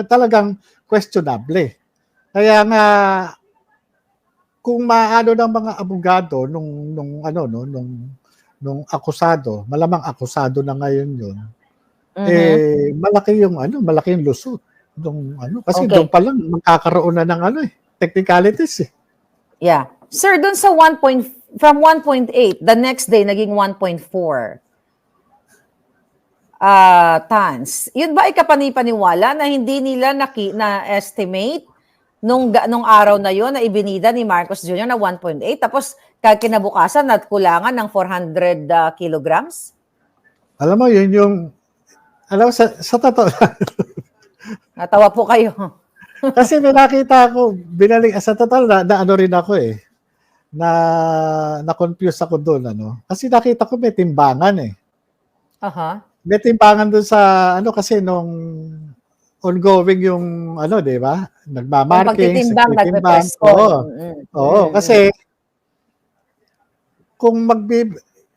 talagang questionable. Kaya nga, kung maano ng mga abogado nung akusado, malamang akusado na ngayon yun, malaki yung lusot. Kasi doon pa lang magkakaroon na ng technicalities Yeah. Sir, doon sa from 1.8, the next day naging 1.4 tons. Yun ba ay kapanipaniwala na hindi nila na-estimate nung araw na yon na ibinida ni Marcos Jr. na 1.8 tapos kinabukasan at kulangan ng 400 kilograms? Alam mo, yun yung sa totoo Natawa po kayo. kasi may nakita ako, sa total na rin ako na-confuse ako doon, Kasi nakita ko may timbangan May timbangan doon sa, kasi nung ongoing yung, di ba? Nagmamarking, nagpe-press Oo, kasi kung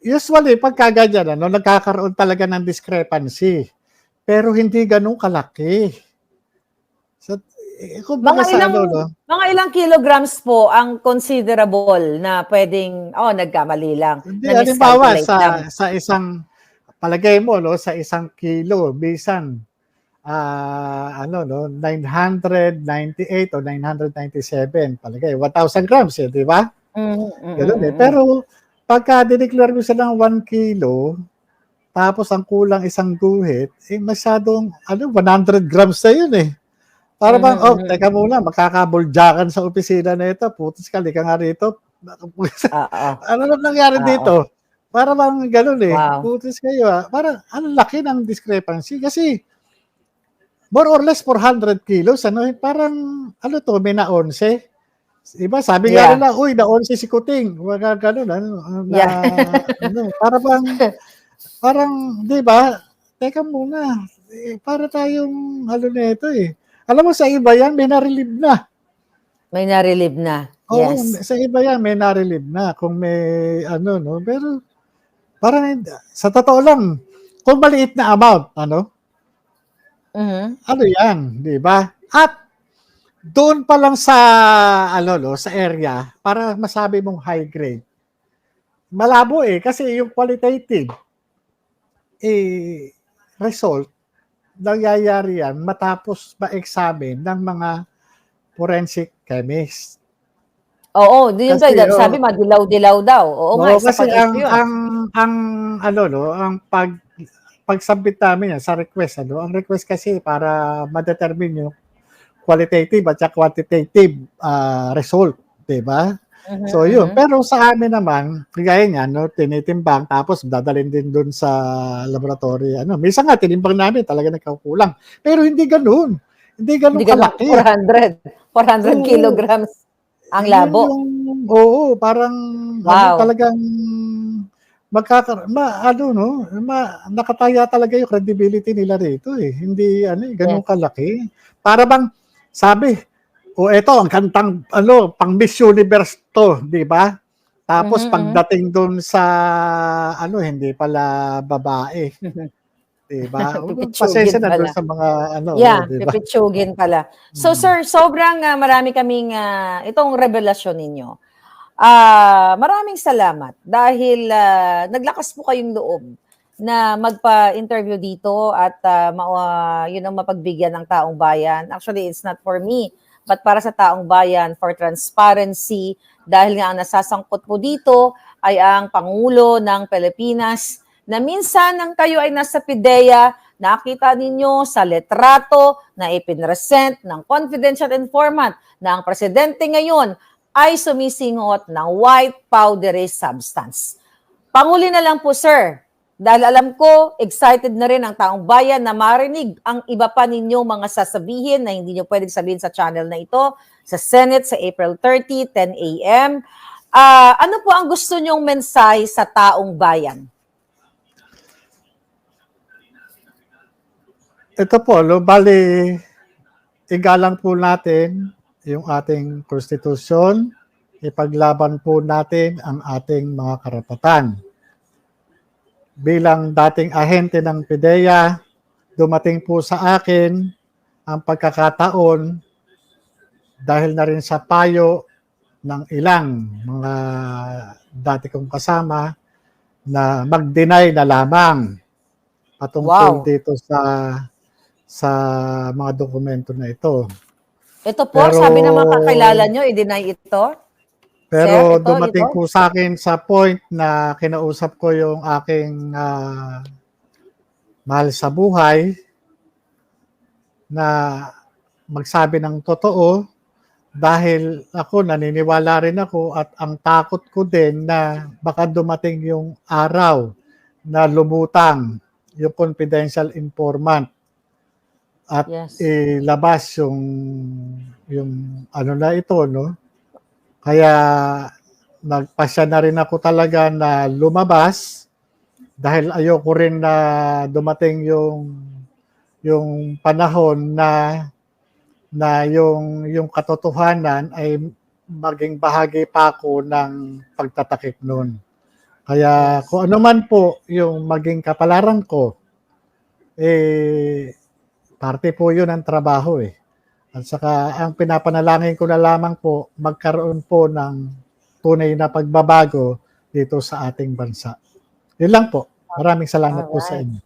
usually pagka ganyan, nagkakaroon talaga ng discrepancy. Pero hindi ganun kalaki. So, mga ilang kilograms po ang considerable na pwedeng, nagkamali lang. Hindi, halimbawa, sa isang, palagay mo, sa isang kilo, bisan, 998 o 997, palagay, 1,000 grams, di ba? Ganun Pero, pagka dineclare mo silang 1 kilo, tapos ang kulang isang guhit, masyadong, 100 grams na yun Para bang, teka muna, makakabuljakan sa opisina na ito, putis ka nga rito. Ano na nangyari dito? Para bang ganun Wow. Putis kayo Parang, laki ng discrepancy. Kasi, more or less 400 kilos, parang, may na-11. Diba? Sabi nga nila, uy, na-11 si Kuting. Wala ganun, parang, di ba? Teka muna, para tayong, na ito Alam mo, sa iba yan, may na-relieve na. May na-relieve na. Oo, Yes. sa iba yan, may na-relieve na. Kung may, pero, parang, sa totoo lang, kung maliit na amount, ano yan, di ba? At, doon pa lang sa, sa area, para masabi mong high grade, malabo kasi yung qualitative, result, nangyayari yan matapos ma-examine ng mga forensic chemist. Oo, yun tayo. Sabi madilaw-dilaw daw. Oo nga, isa kasi pang issue yun. ang pagsubmit namin yan sa request, ang request kasi para ma-determine yung qualitative at quantitative result, di ba? So yun, pero sa amin naman, kagaya niyan, tinitimbang tapos dadalhin din doon sa laboratory. Minsan nga tinimbang namin talaga nagkukulang. Pero hindi ganoon. Hindi ganoon kalaki. 400 kilograms ang labo. Oo, parang Wow. talagang nakataya talaga yung credibility nila rito eh. Hindi ganun kalaki. Para bang sabi, eto ang kantang pang Miss Universe to, di ba? Tapos pagdating doon sa hindi pala babae, di ba? Pasensya Pipitsugin na doon pala. sa mga Yeah, di ba? pipitsugin pala. So sir, sobrang marami kaming itong revelasyon ninyo. Maraming salamat dahil naglakas po kayong loob na magpa-interview dito at yun ang mapagbigyan ng taong bayan. Actually, it's not for me, but para sa taong bayan, for transparency, dahil nga ang nasasangkot po dito ay ang Pangulo ng Pilipinas na minsan nang kayo ay nasa PIDEA, nakita ninyo sa letrato na ipinresent ng confidential informant na ang presidente ngayon ay sumisingot ng white powdery substance. Panguli na lang po, sir, dahil alam ko, excited na rin ang taong bayan na marinig ang iba pa ninyong mga sasabihin na hindi nyo pwedeng sabihin sa channel na ito, sa Senate sa April 30, 10 a.m. Ano po ang gusto nyong mensahe sa taong bayan? Ito po, bali, igalang po natin yung ating konstitusyon, ipaglaban po natin ang ating mga karapatan. Bilang dating ahente ng PIDEA, dumating po sa akin ang pagkakataon dahil na rin sa payo ng ilang mga dati kong kasama na mag-deny na lamang patungkol dito sa mga dokumento na ito. Ito po, sabi ng mga kakilala nyo, i-deny ito? Pero Sir, dumating ito? po sa akin sa point na kinausap ko yung aking mahal sa buhay na magsabi ng totoo dahil ako naniniwala rin ako at ang takot ko din na baka dumating yung araw na lumutang yung confidential informant at ilabas yung na ito, no? Kaya nagpasya na rin ako talaga na lumabas dahil ayoko rin na dumating yung panahon na yung katotohanan ay maging bahagi pa ako ng pagtatakip nun. Kaya kung ano man po yung maging kapalaran ko, parte po yun ang trabaho eh. At saka ang pinapanalangin ko na lamang po, magkaroon po ng tunay na pagbabago dito sa ating bansa. Yun lang po. Maraming salamat po sa inyo.